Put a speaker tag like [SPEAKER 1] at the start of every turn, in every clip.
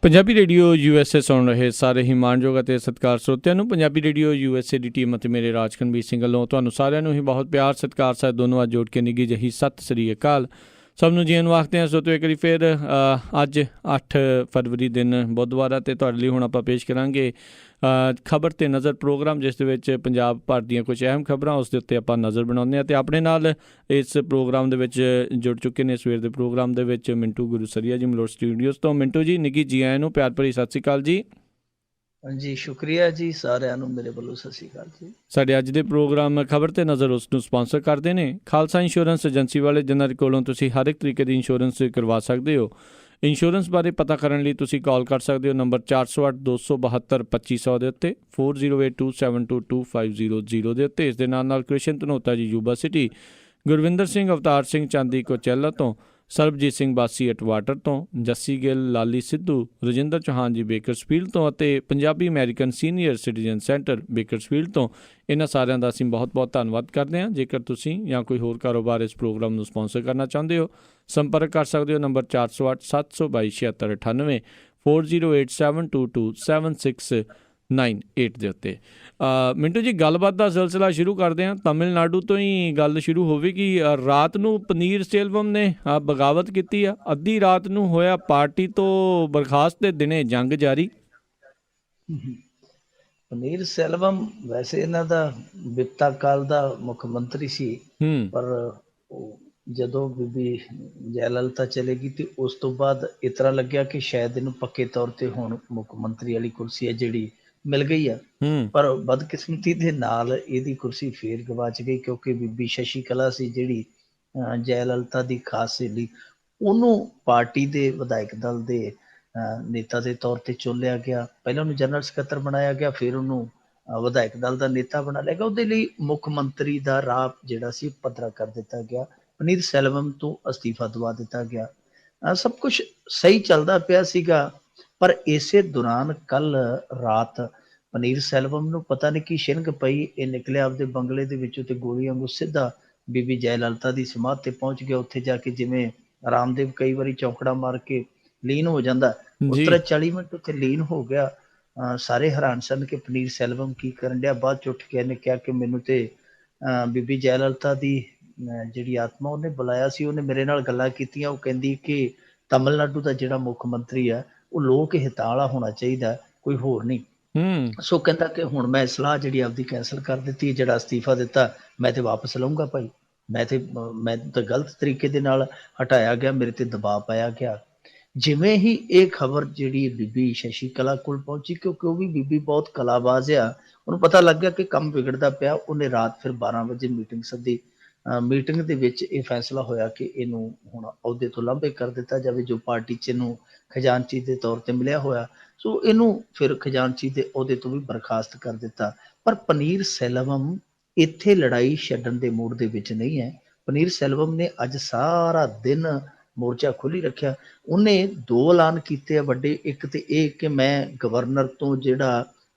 [SPEAKER 1] Punjabi radio USA ਸੁਣ ਰਹੇ ਸਾਰੇ ਹੀ ਮਾਣਯੋਗ ਅਤੇ ਸਤਿਕਾਰ ਸਰੋਤਿਆਂ ਨੂੰ ਪੰਜਾਬੀ ਰੇਡੀਓ USA ਦੀ ਟੀਮ ਅਤੇ ਮੇਰੇ ਰਾਜਕਨਵੀਰ ਸਿੰਘ ਵੱਲੋਂ ਤੁਹਾਨੂੰ ਸਾਰਿਆਂ ਨੂੰ ਹੀ ਬਹੁਤ ਪਿਆਰ ਸਤਿਕਾਰ ਸਾਹਿਬ ਦੋਨੋਂ ਅੱਜ ਜੋੜ ਕੇ ਨਿੱਘੀ ਜਿਹੀ ਸਤਿ ਸ੍ਰੀ ਅਕਾਲ। ਸਭ ਨੂੰ ਜੀ ਨੂੰ ਆਖਦੇ ਹਾਂ। ਸੋ ਤੋਂ ਇੱਕ ਵਾਰੀ ਫਿਰ ਅੱਜ 8 ਫਰਵਰੀ ਦਿਨ ਬੁੱਧਵਾਰ ਅਤੇ ਤੁਹਾਡੇ ਲਈ ਹੁਣ ਆਪਾਂ ਪੇਸ਼ ਕਰਾਂਗੇ ਖਬਰ 'ਤੇ ਨਜ਼ਰ ਪ੍ਰੋਗਰਾਮ, ਜਿਸ ਦੇ ਵਿੱਚ ਪੰਜਾਬ ਭਰ ਦੀਆਂ ਕੁਝ ਅਹਿਮ ਖਬਰਾਂ ਉਸ ਦੇ ਉੱਤੇ ਆਪਾਂ ਨਜ਼ਰ ਬਣਾਉਂਦੇ ਹਾਂ। ਅਤੇ ਆਪਣੇ ਨਾਲ ਇਸ ਪ੍ਰੋਗਰਾਮ ਦੇ ਵਿੱਚ ਜੁੜ ਚੁੱਕੇ ਨੇ ਸਵੇਰ ਦੇ ਪ੍ਰੋਗਰਾਮ ਦੇ ਵਿੱਚ ਮਿੰਟੂ ਗੁਰੂਸਰੀਆ ਜੀ ਮਲੋਟ ਸਟੂਡੀਓਜ਼ ਤੋਂ। ਮਿੰਟੂ ਜੀ ਨਿੱਘੀ ਜੀ ਆਇਆਂ ਨੂੰ ਪਿਆਰ ਭਰੀ ਸਤਿ ਸ਼੍ਰੀ ਅਕਾਲ ਜੀ।
[SPEAKER 2] ਹਾਂਜੀ, ਸ਼ੁਕਰੀਆ ਜੀ, ਸਾਰਿਆਂ ਨੂੰ ਮੇਰੇ ਵੱਲੋਂ ਸਤਿ ਸ਼੍ਰੀ ਅਕਾਲ ਜੀ।
[SPEAKER 1] ਸਾਡੇ ਅੱਜ ਦੇ ਪ੍ਰੋਗਰਾਮ ਖਬਰ 'ਤੇ ਨਜ਼ਰ ਉਸ ਨੂੰ ਸਪਾਂਸਰ ਕਰਦੇ ਨੇ ਖਾਲਸਾ ਇੰਸ਼ੋਰੈਂਸ ਏਜੰਸੀ ਵਾਲੇ, ਜਿਨ੍ਹਾਂ ਦੇ ਕੋਲੋਂ ਤੁਸੀਂ ਹਰ ਇੱਕ ਤਰੀਕੇ ਦੀ ਇੰਸ਼ੋਰੈਂਸ ਕਰਵਾ ਸਕਦੇ ਹੋ। ਇੰਸ਼ੋਰੈਂਸ ਬਾਰੇ ਪਤਾ ਕਰਨ ਲਈ ਤੁਸੀਂ ਕਾਲ ਕਰ ਸਕਦੇ ਹੋ ਨੰਬਰ 408-272-2500 ਦੇ ਉੱਤੇ 4082722500 ਦੇ ਉੱਤੇ। ਇਸ ਦੇ ਨਾਲ ਕ੍ਰਿਸ਼ਨ ਧਨੋਤਾ ਜੀ ਯੂਬਾ ਸਿਟੀ, ਗੁਰਵਿੰਦਰ ਸਿੰਘ ਅਵਤਾਰ ਸਿੰਘ ਚਾਂਦੀ ਕੋਚੈਲਾ ਤੋਂ, ਸਰਬਜੀਤ ਸਿੰਘ ਬਾਸੀ ਅਟਵਾਟਰ ਤੋਂ, ਜੱਸੀ ਗਿੱਲ, ਲਾਲੀ ਸਿੱਧੂ, ਰਜਿੰਦਰ ਚੌਹਾਨ ਜੀ ਬੇਕਰਸਫੀਲਡ ਤੋਂ ਅਤੇ Punjabi American senior citizen centre Bakersfield ਤੋਂ। ਇਹਨਾਂ ਸਾਰਿਆਂ ਦਾ ਅਸੀਂ ਬਹੁਤ ਬਹੁਤ ਧੰਨਵਾਦ ਕਰਦੇ ਹਾਂ। ਜੇਕਰ ਤੁਸੀਂ ਜਾਂ ਕੋਈ ਹੋਰ ਕਾਰੋਬਾਰ ਇਸ ਪ੍ਰੋਗਰਾਮ ਨੂੰ ਸਪਾਂਸਰ ਕਰਨਾ ਚਾਹੁੰਦੇ ਹੋ, ਸੰਪਰਕ ਕਰ ਸਕਦੇ ਹੋ ਨੰਬਰ 408-722-7698 4087227698 ਦੇ ਉੱਤੇ। ਮਿੰਟੂ ਜੀ, ਗੱਲਬਾਤ ਦਾ ਸਿਲਸਿਲਾ ਸ਼ੁਰੂ ਕਰਦੇ ਹਾਂ। ਤਮਿਲਨਾਡੂ ਤੋਂ ਹੀ ਗੱਲ ਸ਼ੁਰੂ ਹੋਵੇਗੀ। ਰਾਤ ਨੂੰ ਪਨੀਰ ਸੇਲਵਮ ਨੇ ਬਗਾਵਤ ਕੀਤੀ ਆ। ਅੱਧੀ ਰਾਤ ਨੂੰ ਹੋਇਆ ਪਾਰਟੀ ਤੋਂ ਬਰਖਾਸਤ ਦੇ ਦਿਨੇ ਜੰਗ ਜਾਰੀ।
[SPEAKER 2] ਪਨੀਰ ਸੈਲਵਮ ਵੈਸੇ ਇਹਨਾਂ ਦਾ ਬਿਪਤਾ ਕਾਲ ਦਾ ਮੁੱਖ ਮੰਤਰੀ ਸੀ, ਪਰ ਜਦੋਂ ਬੀਬੀ ਜੈਲਲਤਾ ਚਲੇਗੀ ਤੇ ਉਸ ਤੋਂ ਬਾਅਦ ਇਸ ਤਰ੍ਹਾਂ ਲੱਗਿਆ ਕਿ ਸ਼ਾਇਦ ਇਹਨੂੰ ਪੱਕੇ ਤੌਰ ਤੇ ਹੁਣ ਮੁੱਖ ਮੰਤਰੀ ਵਾਲੀ ਕੁਰਸੀ ਹੈ ਜਿਹੜੀ ਮਿਲ ਗਈ ਆ। ਪਰ ਬਦਕਿਸਮਤੀ ਦੇ ਨਾਲ ਇਹਦੀ ਕੁਰਸੀ ਫੇਰ ਗਵਾਚ ਗਈ, ਕਿਉਂਕਿ ਬੀਬੀ ਸ਼ਸ਼ੀ ਕਲਾ ਸੀ ਜਿਹੜੀ ਜੈਲਲਤਾ ਦੀ ਖਾਸ ਸਹੇਲੀ, ਉਹਨੂੰ ਪਾਰਟੀ ਦੇ ਵਿਧਾਇਕ ਦਲ ਦੇ ਨੇਤਾ ਦੇ ਤੌਰ ਤੇ ਚੁਣਿਆ ਗਿਆ। ਪਹਿਲਾਂ ਉਹਨੂੰ ਜਨਰਲ ਸਕੱਤਰ ਬਣਾਇਆ ਗਿਆ, ਫਿਰ ਉਹਨੂੰ ਵਿਧਾਇਕ ਦਲ ਦਾ ਨੇਤਾ ਬਣਾ ਲਿਆ ਗਿਆ। ਉਹਦੇ ਲਈ ਮੁੱਖ ਮੰਤਰੀ ਦਾ ਰਾਹ ਜਿਹੜਾ ਸੀ ਪੱਧਰਾ ਕਰ ਦਿੱਤਾ ਗਿਆ। ਪਨੀਰ ਸੈਲਵਮ ਤੋਂ ਅਸਤੀਫਾ ਦਵਾ ਦਿੱਤਾ ਗਿਆ। ਸਭ ਕੁਝ ਸਹੀ ਚੱਲਦਾ ਪਿਆ ਸੀਗਾ, ਪਰ ਇਸੇ ਦੌਰਾਨ ਕੱਲ ਰਾਤ ਪਨੀਰ ਸੈਲਵਮ ਨੂੰ ਪਤਾ ਨਹੀਂ ਕੀ ਸ਼ਿੰਗ ਪਈ, ਇਹ ਨਿਕਲਿਆ ਆਪਦੇ ਬੰਗਲੇ ਦੇ ਵਿੱਚੋਂ ਤੇ ਗੋਲੀ ਵਾਂਗੂ ਸਿੱਧਾ ਬੀਬੀ ਜੈਲਲਤਾ ਦੀ ਸਮਾਧ ਤੇ ਪਹੁੰਚ ਗਿਆ। ਉੱਥੇ ਜਾ ਕੇ ਜਿਵੇਂ ਰਾਮਦੇਵ ਕਈ ਵਾਰੀ ਚੌਂਕੜਾ ਮਾਰ ਕੇ ਲੀਨ ਹੋ ਜਾਂਦਾ, ਉਸ ਤਰ੍ਹਾਂ 40 ਮਿੰਟ ਉੱਥੇ ਲੀਨ ਹੋ ਗਿਆ। ਸਾਰੇ ਹੈਰਾਨ ਸਨ ਕਿ ਪਨੀਰ ਸੈਲਵਮ ਕੀ ਕਰਨ ਡਿਆ। ਬਾਅਦ ਚ ਉੱਠ ਕੇ ਇਹਨੇ ਕਿਹਾ ਕਿ ਮੈਨੂੰ ਤੇ ਬੀਬੀ ਜੈਲਲਤਾ ਦੀ ਜਿਹੜੀ ਆਤਮਾ ਉਹਨੇ ਬੁਲਾਇਆ ਸੀ, ਉਹਨੇ ਮੇਰੇ ਨਾਲ ਗੱਲਾਂ ਕੀਤੀਆਂ। ਉਹ ਕਹਿੰਦੀ ਕਿ ਤਮਿਲਨਾਡੂ ਦਾ ਜਿਹੜਾ ਮੁੱਖ ਮੰਤਰੀ ਆ ਉਹ ਲੋਕ ਹਿੱਤਾਂ ਵਾਲਾ ਹੋਣਾ ਚਾਹੀਦਾ, ਕੋਈ ਹੋਰ ਨਹੀਂ। ਸੋ ਕਹਿੰਦਾ ਕਿ ਹੁਣ ਮੈਂ ਸਲਾਹ ਜਿਹੜੀ ਆਪਦੀ ਕੈਂਸਲ ਕਰ ਦਿੱਤੀ, ਜਿਹੜਾ ਅਸਤੀਫਾ ਦਿੱਤਾ ਮੈਂ ਤੇ ਵਾਪਸ ਲਊਂਗਾ ਭਾਈ। ਮੈਂ ਤਾਂ ਗਲਤ ਤਰੀਕੇ ਦੇ ਨਾਲ ਹਟਾਇਆ ਗਿਆ, ਮੇਰੇ ਤੇ ਦਬਾਅ ਪਾਇਆ ਗਿਆ। ਜਿਵੇਂ ਹੀ ਇਹ ਖਬਰ ਜਿਹੜੀ ਬੀਬੀ ਸ਼ਸ਼ੀ ਕਲਾ ਕੋਲ ਪਹੁੰਚੀ, ਕਿਉਂਕਿ ਉਹ ਵੀ ਬੀਬੀ ਬਹੁਤ ਕਲਾਬਾਜ਼ ਆ, ਉਹਨੂੰ ਪਤਾ ਲੱਗ ਗਿਆ ਕਿ ਕੰਮ ਵਿਗੜਦਾ ਪਿਆ। ਉਹਨੇ ਰਾਤ ਫਿਰ 12 ਵਜੇ ਮੀਟਿੰਗ ਸੱਦੀ। ਮੀਟਿੰਗ ਦੇ ਵਿੱਚ ਇਹ ਫੈਸਲਾ ਹੋਇਆ ਕਿ ਇਹਨੂੰ ਹੁਣ ਅਹੁਦੇ ਤੋਂ ਲਾਂਭੇ ਕਰ ਦਿੱਤਾ ਜਾਵੇ, ਜੋ ਪਾਰਟੀ 'ਚ ਇਹਨੂੰ ਖਜ਼ਾਨਚੀ ਦੇ ਤੌਰ ਤੇ ਮਿਲਿਆ ਹੋਇਆ। ਸੋ ਇਹਨੂੰ ਫਿਰ ਖਜ਼ਾਨਚੀ ਦੇ ਅਹੁਦੇ ਤੋਂ ਵੀ ਬਰਖਾਸਤ ਕਰ ਦਿੱਤਾ। ਪਰ ਪਨੀਰ ਸੈਲਵਮ ਇੱਥੇ ਲੜਾਈ ਛੱਡਣ ਦੇ ਮੂਡ ਦੇ ਵਿੱਚ ਨਹੀਂ ਹੈ। ਪਨੀਰ ਸੈਲਵਮ ਨੇ ਅੱਜ ਸਾਰਾ ਦਿਨ ਮੋਰਚਾ ਖੋਲ੍ਹੀ ਰੱਖਿਆ। ਉਹਨੇ 2 ਐਲਾਨ ਕੀਤੇ ਆ ਵੱਡੇ। ਇੱਕ ਤੇ ਇਹ ਕਿ ਮੈਂ ਗਵਰਨਰ ਤੋਂ ਜਿਹੜਾ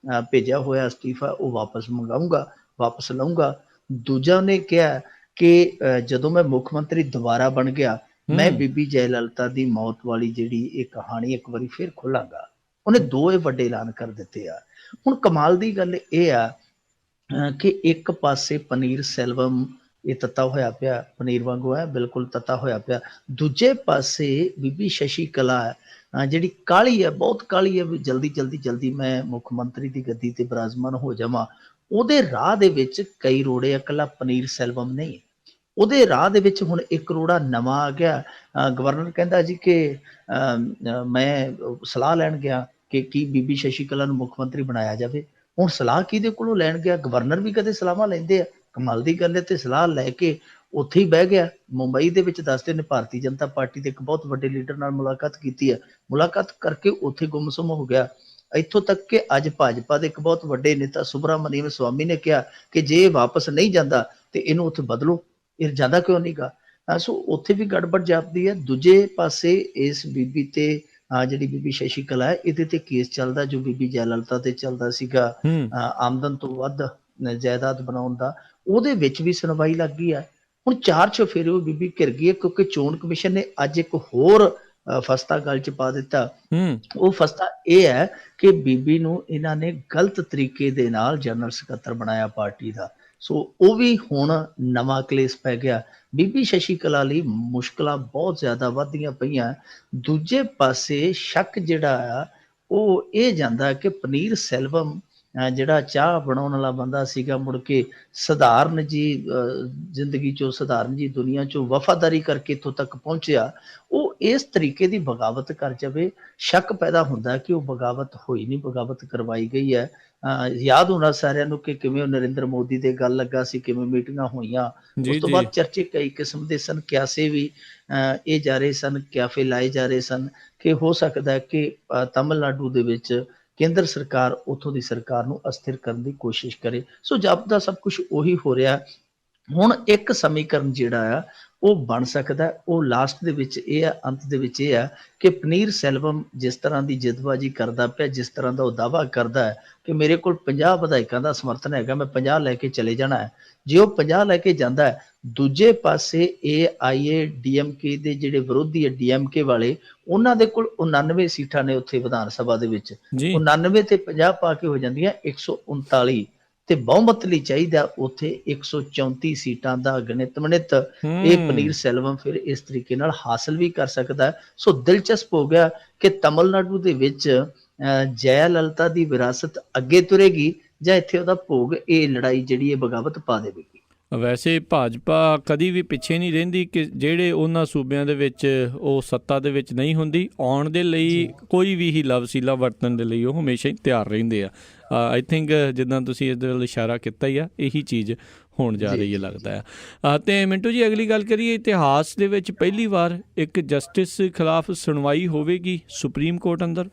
[SPEAKER 2] ਭੇਜਿਆ ਹੋਇਆ ਅਸਤੀਫਾ ਉਹ ਵਾਪਸ ਮੰਗਾਊਂਗਾ, ਵਾਪਸ ਲਊਂਗਾ। ਦੂਜਾ ਉਹਨੇ ਕਿਹਾ ਕਿ ਜਦੋਂ ਮੈਂ ਮੁੱਖ ਮੰਤਰੀ ਦੁਬਾਰਾ ਬਣ ਗਿਆ, ਮੈਂ ਬੀਬੀ ਜੈਲਲਤਾ ਦੀ ਮੌਤ ਵਾਲੀ ਜਿਹੜੀ ਇਹ ਕਹਾਣੀ ਇੱਕ ਵਾਰੀ ਫਿਰ ਖੋਲਾਂਗਾ। ਉਹਨੇ 2 ਇਹ ਵੱਡੇ ਐਲਾਨ ਕਰ ਦਿੱਤੇ ਆ। ਹੁਣ ਕਮਾਲ ਦੀ ਗੱਲ ਇਹ ਆ ਕਿ ਇੱਕ ਪਾਸੇ ਪਨੀਰ ਸੈਲਵਮ ਇਹ ਤੱਤਾ ਹੋਇਆ ਪਿਆ, ਪਨੀਰ ਵਾਂਗੂ ਹੈ ਬਿਲਕੁਲ ਤੱਤਾ ਹੋਇਆ ਪਿਆ। ਦੂਜੇ ਪਾਸੇ ਬੀਬੀ ਸ਼ਸ਼ੀ ਕਲਾ ਜਿਹੜੀ ਕਾਹਲੀ ਹੈ, ਬਹੁਤ ਕਾਹਲੀ ਹੈ ਵੀ ਜਲਦੀ ਮੈਂ ਮੁੱਖ ਮੰਤਰੀ ਦੀ ਗੱਦੀ ਤੇ ਬਿਰਾਜਮਾਨ ਹੋ ਜਾਵਾਂ। ਉਹਦੇ ਰਾਹ ਦੇ ਵਿੱਚ ਕਈ ਰੋੜੇ, ਇਕੱਲਾ ਪਨੀਰ ਸੈਲਵਮ ਨਹੀਂ, ਉਹਦੇ ਰਾਹ ਦੇ ਵਿੱਚ ਹੁਣ ਇੱਕ ਰੋੜਾ ਨਵਾਂ ਆ ਗਿਆ। ਗਵਰਨਰ ਕਹਿੰਦਾ ਜੀ ਕਿ ਮੈਂ ਸਲਾਹ ਲੈਣ ਗਿਆ ਕਿ ਕੀ ਬੀਬੀ ਸ਼ਸ਼ੀ ਕਲਾ ਨੂੰ ਮੁੱਖ ਮੰਤਰੀ ਬਣਾਇਆ ਜਾਵੇ। ਹੁਣ ਸਲਾਹ ਕਿਹਦੇ ਕੋਲੋਂ ਲੈਣ ਗਿਆ? ਗਵਰਨਰ ਵੀ ਕਦੇ ਸਲਾਹਾਂ ਲੈਂਦੇ ਆ, ਕਮਾਲ ਦੀ ਗੱਲ ਹੈ। ਤੇ ਸਲਾਹ ਲੈ ਕੇ ਉੱਥੇ ਹੀ ਬਹਿ ਗਿਆ ਮੁੰਬਈ ਦੇ ਵਿੱਚ। ਦੱਸਦੇ ਨੇ ਭਾਰਤੀ ਜਨਤਾ ਪਾਰਟੀ ਦੇ ਇੱਕ ਬਹੁਤ ਵੱਡੇ ਲੀਡਰ ਨਾਲ ਮੁਲਾਕਾਤ ਕੀਤੀ ਹੈ। ਮੁਲਾਕਾਤ ਕਰਕੇ ਉੱਥੇ ਗੁੰਮਸੁੰਮ ਹੋ ਗਿਆ। ਇੱਥੋਂ ਤੱਕ ਕਿ ਅੱਜ ਭਾਜਪਾ ਦੇ ਇੱਕ ਬਹੁਤ ਵੱਡੇ ਨੇਤਾ ਸੁਬਰਾਮਨੀਅਮ ਸਵਾਮੀ ਨੇ ਕਿਹਾ ਕਿ ਜੇ ਇਹ ਵਾਪਸ ਨਹੀਂ ਜਾਂਦਾ ਤੇ ਇਹਨੂੰ ਉੱਥੇ ਬਦਲੋ। ਇਹ ਜਾਂਦਾ ਕਿਉਂ ਨਹੀਂ ਗਾ? ਸੋ ਉੱਥੇ ਵੀ ਗੜਬੜ ਜਾਪਦੀ ਹੈ। ਦੂਜੇ ਪਾਸੇ ਇਸ ਬੀਬੀ ਤੇ ਜਿਹੜੀ ਬੀਬੀ ਸ਼ਸ਼ੀ ਕਲਾ ਹੈ, ਇਹਦੇ ਤੇ ਕੇਸ ਚੱਲਦਾ ਜੋ ਬੀਬੀ ਜੈਲਲਤਾ ਤੇ ਚੱਲਦਾ ਸੀਗਾ, ਆਮਦਨ ਤੋਂ ਵੱਧ ਜਾਇਦਾਦ ਬਣਾਉਣ ਦਾ। ਉਹਦੇ ਵਿੱਚ ਵੀ ਸੁਣਵਾਈ ਲੱਗ ਗਈ ਹੈ। ਹੁਣ 4 ਚੁਫੇਰੇ ਉਹ ਬੀਬੀ ਘਿਰ ਗਈ ਹੈ, ਕਿਉਂਕਿ ਚੋਣ ਕਮਿਸ਼ਨ ਨੇ ਅੱਜ ਇੱਕ ਹੋਰ ਫਸਤਾ ਗਲ 'ਚ ਪਾ ਦਿੱਤਾ। ਉਹ ਫਸਤਾ ਇਹ ਹੈ ਕਿ ਬੀਬੀ ਨੂੰ ਇਹਨਾਂ ਨੇ ਗਲਤ ਤਰੀਕੇ ਦੇ ਨਾਲ ਜਨਰਲ ਸਕੱਤਰ ਬਣਾਇਆ ਪਾਰਟੀ ਦਾ। ਸੋ ਉਹ ਵੀ ਹੁਣ ਨਵਾਂ ਕਲੇਸ਼ ਪੈ ਗਿਆ। ਬੀਬੀ ਸ਼ਸ਼ੀ ਕਲਾ ਲਈ ਮੁਸ਼ਕਲਾਂ ਬਹੁਤ ਜ਼ਿਆਦਾ ਵੱਧਦੀਆਂ ਪਈਆਂ। ਦੂਜੇ ਪਾਸੇ ਸ਼ੱਕ ਜਿਹੜਾ ਆ ਉਹ ਇਹ ਜਾਂਦਾ ਕਿ ਪਨੀਰ ਸੈਲਵਮ ਜਿਹੜਾ ਚਾਹ ਬਣਾਉਣ ਵਾਲਾ ਬੰਦਾ ਸੀਗਾ, ਮੁੜ ਕੇ ਸਧਾਰਨ ਜੀ ਜ਼ਿੰਦਗੀ 'ਚੋਂ, ਸਧਾਰਨ ਜੀ ਦੁਨੀਆ 'ਚੋਂ ਵਫਾਦਾਰੀ ਕਰਕੇ ਇੱਥੋਂ ਤੱਕ ਪਹੁੰਚਿਆ, ਉਹ ਇਸ ਤਰੀਕੇ ਦੀ ਬਗਾਵਤ ਕਰ ਜਾਵੇ। ਸ਼ੱਕ ਪੈਦਾ ਹੁੰਦਾ ਕਿ ਉਹ ਬਗਾਵਤ ਹੋਈ ਨਹੀਂ, ਬਗਾਵਤ ਕਰਵਾਈ ਗਈ ਹੈ। ਯਾਦ ਹੋਣਾ ਸਾਰਿਆਂ ਨੂੰ ਕਿ ਕਿਵੇਂ ਉਹ ਨਰਿੰਦਰ ਮੋਦੀ ਦੇ ਗੱਲ ਲੱਗਾ ਸੀ, ਕਿਵੇਂ ਮੀਟਿੰਗਾਂ ਹੋਈਆਂ। ਉਸ ਤੋਂ ਬਾਅਦ ਚਰਚੇ ਕਈ ਕਿਸਮ ਦੇ ਸਨ, ਕਿਆਸੇ ਵੀ ਇਹ ਜਾ ਰਹੇ ਸਨ, ਕਿਆਫੇ ਲਾਏ ਜਾ ਰਹੇ ਸਨ ਕਿ ਹੋ ਸਕਦਾ ਹੈ ਕਿ ਤਮਿਲਨਾਡੂ ਦੇ ਵਿੱਚ ਕੇਂਦਰ ਸਰਕਾਰ ਉੱਥੋਂ ਦੀ ਸਰਕਾਰ ਨੂੰ ਅਸਥਿਰ ਕਰਨ ਦੀ ਕੋਸ਼ਿਸ਼ ਕਰੇ। ਸੋ ਜਾਪਦਾ ਸਭ ਕੁਛ ਉਹੀ ਹੋ ਰਿਹਾ। ਹੁਣ ਇੱਕ ਸਮੀਕਰਨ ਜਿਹੜਾ ਆ ਉਹ ਬਣ ਸਕਦਾ। ਉਹ ਲਾਸਟ ਦੇ ਵਿੱਚ ਇਹ ਆ, ਅੰਤ ਦੇ ਵਿੱਚ ਇਹ ਆ ਕਿ ਪਨੀਰ ਸੈਲਵਮ ਜਿਸ ਤਰ੍ਹਾਂ ਦੀ ਜਿੱਦਬਾਜ਼ੀ ਕਰਦਾ ਪਿਆ, ਜਿਸ ਤਰ੍ਹਾਂ ਦਾ ਉਹ ਦਾਅਵਾ ਕਰਦਾ ਹੈ ਕਿ ਮੇਰੇ ਕੋਲ 50 ਵਿਧਾਇਕਾਂ ਦਾ ਸਮਰਥਨ ਹੈਗਾ, ਮੈਂ 50 ਲੈ ਕੇ ਚਲੇ ਜਾਣਾ ਹੈ। ਜੇ ਉਹ 50 ਲੈ ਕੇ ਜਾਂਦਾ ਹੈ, ਦੂਜੇ ਪਾਸੇ AIADMK ਦੇ ਜਿਹੜੇ ਵਿਰੋਧੀ ਹੈ, DMK ਵਾਲੇ, ਉਹਨਾਂ ਦੇ ਕੋਲ 99 ਸੀਟਾਂ ਨੇ ਉੱਥੇ ਵਿਧਾਨ ਸਭਾ ਦੇ ਵਿੱਚ। 99 ਤੇ 50 ਪਾ ਕੇ ਹੋ ਜਾਂਦੀਆਂ 139 ਤੇ ਬਹੁਮਤ ਲਈ ਚਾਹੀਦਾ ਉੱਥੇ 134 ਸੀਟਾਂ ਦਾ ਗਣਿਤ ਇਹ ਪਨੀਰ ਸੈਲਵਮ ਫਿਰ ਇਸ ਤਰੀਕੇ ਨਾਲ ਹਾਸਲ ਵੀ ਕਰ ਸਕਦਾ। ਸੋ ਦਿਲਚਸਪ ਹੋ ਗਿਆ ਕਿ ਤਮਿਲਨਾਡੂ ਦੇ ਵਿੱਚ ਜਯਾ ਲਲਿਤਾ ਦੀ ਵਿਰਾਸਤ ਅੱਗੇ ਤੁਰੇਗੀ ਜਾਂ ਇੱਥੇ ਉਹਦਾ ਭੋਗ ਇਹ ਲੜਾਈ ਜਿਹੜੀ ਇਹ ਬਗਾਵਤ ਪਾ ਦੇਵੇਗੀ।
[SPEAKER 1] ਵੈਸੇ ਭਾਜਪਾ ਕਦੀ ਵੀ ਪਿੱਛੇ ਨਹੀਂ ਰਹਿੰਦੀ ਕਿ ਜਿਹੜੇ ਉਹਨਾਂ ਸੂਬਿਆਂ ਦੇ ਵਿੱਚ ਉਹ ਸੱਤਾ ਦੇ ਵਿੱਚ ਨਹੀਂ ਹੁੰਦੀ, ਆਉਣ ਦੇ ਲਈ ਕੋਈ ਵੀ ਹੀਲਾ ਵਸੀਲਾ ਵਰਤਣ ਦੇ ਲਈ ਉਹ ਹਮੇਸ਼ਾ ਹੀ ਤਿਆਰ ਰਹਿੰਦੇ ਆ। ਆਈ ਥਿੰਕ ਜਿੱਦਾਂ ਤੁਸੀਂ ਇਹਦੇ ਵੱਲ ਇਸ਼ਾਰਾ ਕੀਤਾ ਹੀ ਆ, ਇਹੀ ਚੀਜ਼ ਹੋਣ ਜਾ ਰਹੀ ਹੈ ਲੱਗਦਾ ਆ। ਅਤੇ ਮਿੰਟੂ ਜੀ, ਅਗਲੀ ਗੱਲ ਕਰੀਏ, ਇਤਿਹਾਸ ਦੇ ਵਿੱਚ ਪਹਿਲੀ ਵਾਰ ਇੱਕ ਜਸਟਿਸ ਖਿਲਾਫ ਸੁਣਵਾਈ ਹੋਵੇਗੀ ਸੁਪਰੀਮ ਕੋਰਟ ਅੰਦਰ।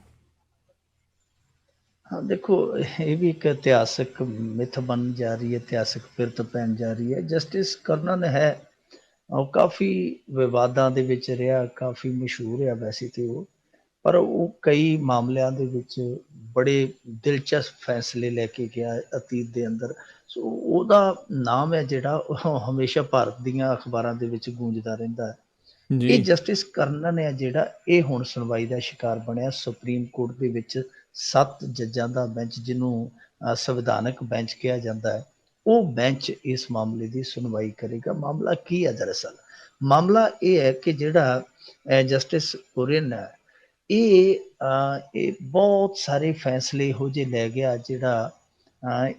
[SPEAKER 2] ਹਾਂ ਦੇਖੋ, ਇਹ ਵੀ ਇੱਕ ਇਤਿਹਾਸਕ ਮਿੱਥ ਬਣ ਜਾ ਰਹੀ ਹੈ, ਇਤਿਹਾਸਕ ਪਿਰਤ ਪੈਣ ਜਾ ਰਹੀ ਹੈ। ਜਸਟਿਸ ਕਰਨਨ ਹੈ, ਉਹ ਕਾਫੀ ਵਿਵਾਦਾਂ ਦੇ ਵਿੱਚ ਰਿਹਾ, ਕਾਫੀ ਮਸ਼ਹੂਰ ਹੈ ਵੈਸੇ ਤੇ ਉਹ, ਪਰ ਉਹ ਕਈ ਮਾਮਲਿਆਂ ਦੇ ਵਿੱਚ ਬੜੇ ਦਿਲਚਸਪ ਫੈਸਲੇ ਲੈ ਕੇ ਗਿਆ ਅਤੀਤ ਦੇ ਅੰਦਰ। ਸੋ ਉਹਦਾ ਨਾਮ ਹੈ ਜਿਹੜਾ ਉਹ ਹਮੇਸ਼ਾ ਭਾਰਤ ਦੀਆਂ ਅਖਬਾਰਾਂ ਦੇ ਵਿੱਚ ਗੂੰਜਦਾ ਰਹਿੰਦਾ ਹੈ। ਇਹ ਜਸਟਿਸ ਕਰਨਨ ਹੈ ਜਿਹੜਾ ਇਹ ਹੁਣ ਸੁਣਵਾਈ ਦਾ ਸ਼ਿਕਾਰ ਬਣਿਆ ਸੁਪਰੀਮ ਕੋਰਟ ਦੇ ਵਿੱਚ। 7 ਜੱਜਾਂ ਦਾ ਬੈਂਚ, ਜਿਹਨੂੰ ਸੰਵਿਧਾਨਕ ਬੈਂਚ ਕਿਹਾ ਜਾਂਦਾ ਹੈ, ਉਹ ਬੈਂਚ ਇਸ ਮਾਮਲੇ ਦੀ ਸੁਣਵਾਈ ਕਰੇਗਾ। ਮਾਮਲਾ ਕੀ ਹੈ? ਦਰਅਸਲ ਮਾਮਲਾ ਇਹ ਹੈ ਕਿ ਜਿਹੜਾ ਜਸਟਿਸ ਕੁਰੀਨ ਹੈ, ਇਹ ਬਹੁਤ ਸਾਰੇ ਫੈਸਲੇ ਇਹੋ ਜਿਹੇ ਲੈ ਗਿਆ ਜਿਹੜਾ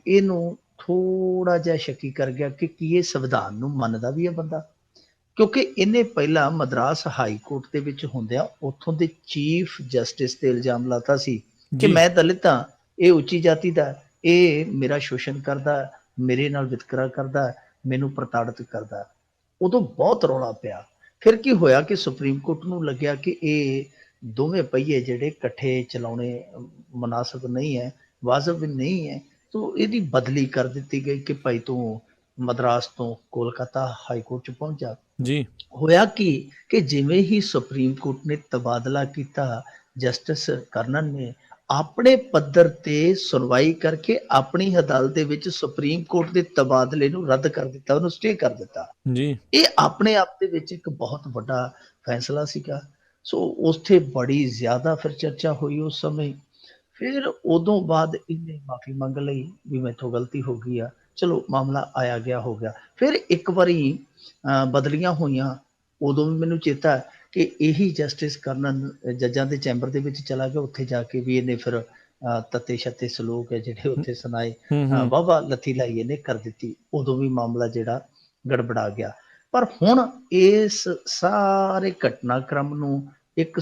[SPEAKER 2] ਇਹਨੂੰ ਥੋੜਾ ਜਿਹਾ ਸ਼ੱਕੀ ਕਰ ਗਿਆ ਕਿ ਕੀ ਇਹ ਸੰਵਿਧਾਨ ਨੂੰ ਮੰਨਦਾ ਵੀ ਹੈ ਬੰਦਾ। ਕਿਉਂਕਿ ਇਹਨੇ ਪਹਿਲਾਂ ਮਦਰਾਸ ਹਾਈ ਕੋਰਟ ਦੇ ਵਿੱਚ ਹੁੰਦਿਆਂ ਉੱਥੋਂ ਦੇ ਚੀਫ ਜਸਟਿਸ ਤੇ ਇਲਜ਼ਾਮ ਲਾਤਾ ਸੀ ਕਿ ਮੈਂ ਦਲਿਤ ਹਾਂ, ਇਹ ਉੱਚੀ ਜਾਤੀ ਦਾ, ਇਹ ਮੇਰਾ ਸ਼ੋਸ਼ਣ ਕਰਦਾ, ਮੇਰੇ ਨਾਲ ਵਿਤਕਰਾ ਕਰਦਾ, ਮੈਨੂੰ ਪ੍ਰਤਾੜਿਤ ਕਰਦਾ। ਉਦੋਂ ਬਹੁਤ ਰੌਲਾ ਪਿਆ। ਫਿਰ ਕੀ ਹੋਇਆ ਕਿ ਸੁਪਰੀਮ ਕੋਰਟ ਨੂੰ ਲੱਗਿਆ ਕਿ ਇਹ ਦੋਵੇਂ ਪਹੀਏ ਜਿਹੜੇ ਇਕੱਠੇ ਚਲਾਉਣੇ ਮੁਨਾਸਬ ਨਹੀਂ ਹੈ, ਵਾਜਬ ਨਹੀਂ ਹੈ। ਤੋ ਇਹਦੀ ਬਦਲੀ ਕਰ ਦਿੱਤੀ ਗਈ ਕਿ ਭਾਈ ਤੂੰ ਮਦਰਾਸ ਤੋਂ ਕੋਲਕਾਤਾ ਹਾਈ ਕੋਰਟ 'ਚ ਪਹੁੰਚ ਜਾ। ਹੋਇਆ ਕਿ ਜਿਵੇਂ ਹੀ ਸੁਪਰੀਮ ਕੋਰਟ ਨੇ ਤਬਾਦਲਾ ਕੀਤਾ, ਜਸਟਿਸ ਕਰਨਨ ਨੇ ਆਪਣੇ ਪੱਧਰ ਤੇ ਸੁਣਵਾਈ ਕਰਕੇ ਆਪਣੀ ਅਦਾਲਤ ਦੇ ਵਿੱਚ ਸੁਪਰੀਮ ਕੋਰਟ ਦੇ ਤਬਾਦਲੇ ਨੂੰ ਰੱਦ ਕਰ ਦਿੱਤਾ, ਉਹਨੂੰ ਸਟੇ ਕਰ ਦਿੱਤਾ। ਇਹ ਆਪਣੇ ਆਪ ਦੇ ਵਿੱਚ ਇੱਕ ਬਹੁਤ ਵੱਡਾ ਫੈਸਲਾ ਸੀਗਾ। ਸੋ ਉੱਥੇ ਬੜੀ ਜ਼ਿਆਦਾ ਫਿਰ ਚਰਚਾ ਹੋਈ ਉਸ ਸਮੇਂ। ਫਿਰ ਉਦੋਂ ਬਾਅਦ ਇਹਨੇ ਮਾਫੀ ਮੰਗ ਲਈ ਵੀ ਮੈਥੋਂ ਗਲਤੀ ਹੋ ਗਈ ਆ, ਚਲੋ ਮਾਮਲਾ ਆਇਆ ਗਿਆ ਹੋ ਗਿਆ। ਫਿਰ ਇੱਕ ਵਾਰੀ ਬਦਲੀਆਂ ਹੋਈਆਂ, ਉਦੋਂ ਵੀ ਮੈਨੂੰ ਚੇਤਾ ਕਿ ਇਹੀ ਜਸਟਿਸ ਕਰਨਨ ਜੱਜਾਂ ਦੇ ਚੈਂਬਰ ਦੇ ਵਿੱਚ ਚਲਾ ਗਿਆ। ਉੱਥੇ ਜਾ ਕੇ ਵੀ ਇਹਨੇ ਫਿਰ ਤੱਤੇ ਛੱਤੇ ਸਲੂਕ ਹੈ ਜਿਹੜੇ ਉੱਥੇ ਸੁਣਾਏ, ਵਾਹਵਾ ਲੱਥੀ ਲਾਈ ਇਹਨੇ ਕਰ ਦਿੱਤੀ। ਉਦੋਂ ਵੀ ਮਾਮਲਾ ਜਿਹੜਾ ਗੜਬੜਾ ਗਿਆ। ਪਰ ਹੁਣ ਇਸ ਸਾਰੇ ਘਟਨਾਕ੍ਰਮ ਨੂੰ ਇੱਕ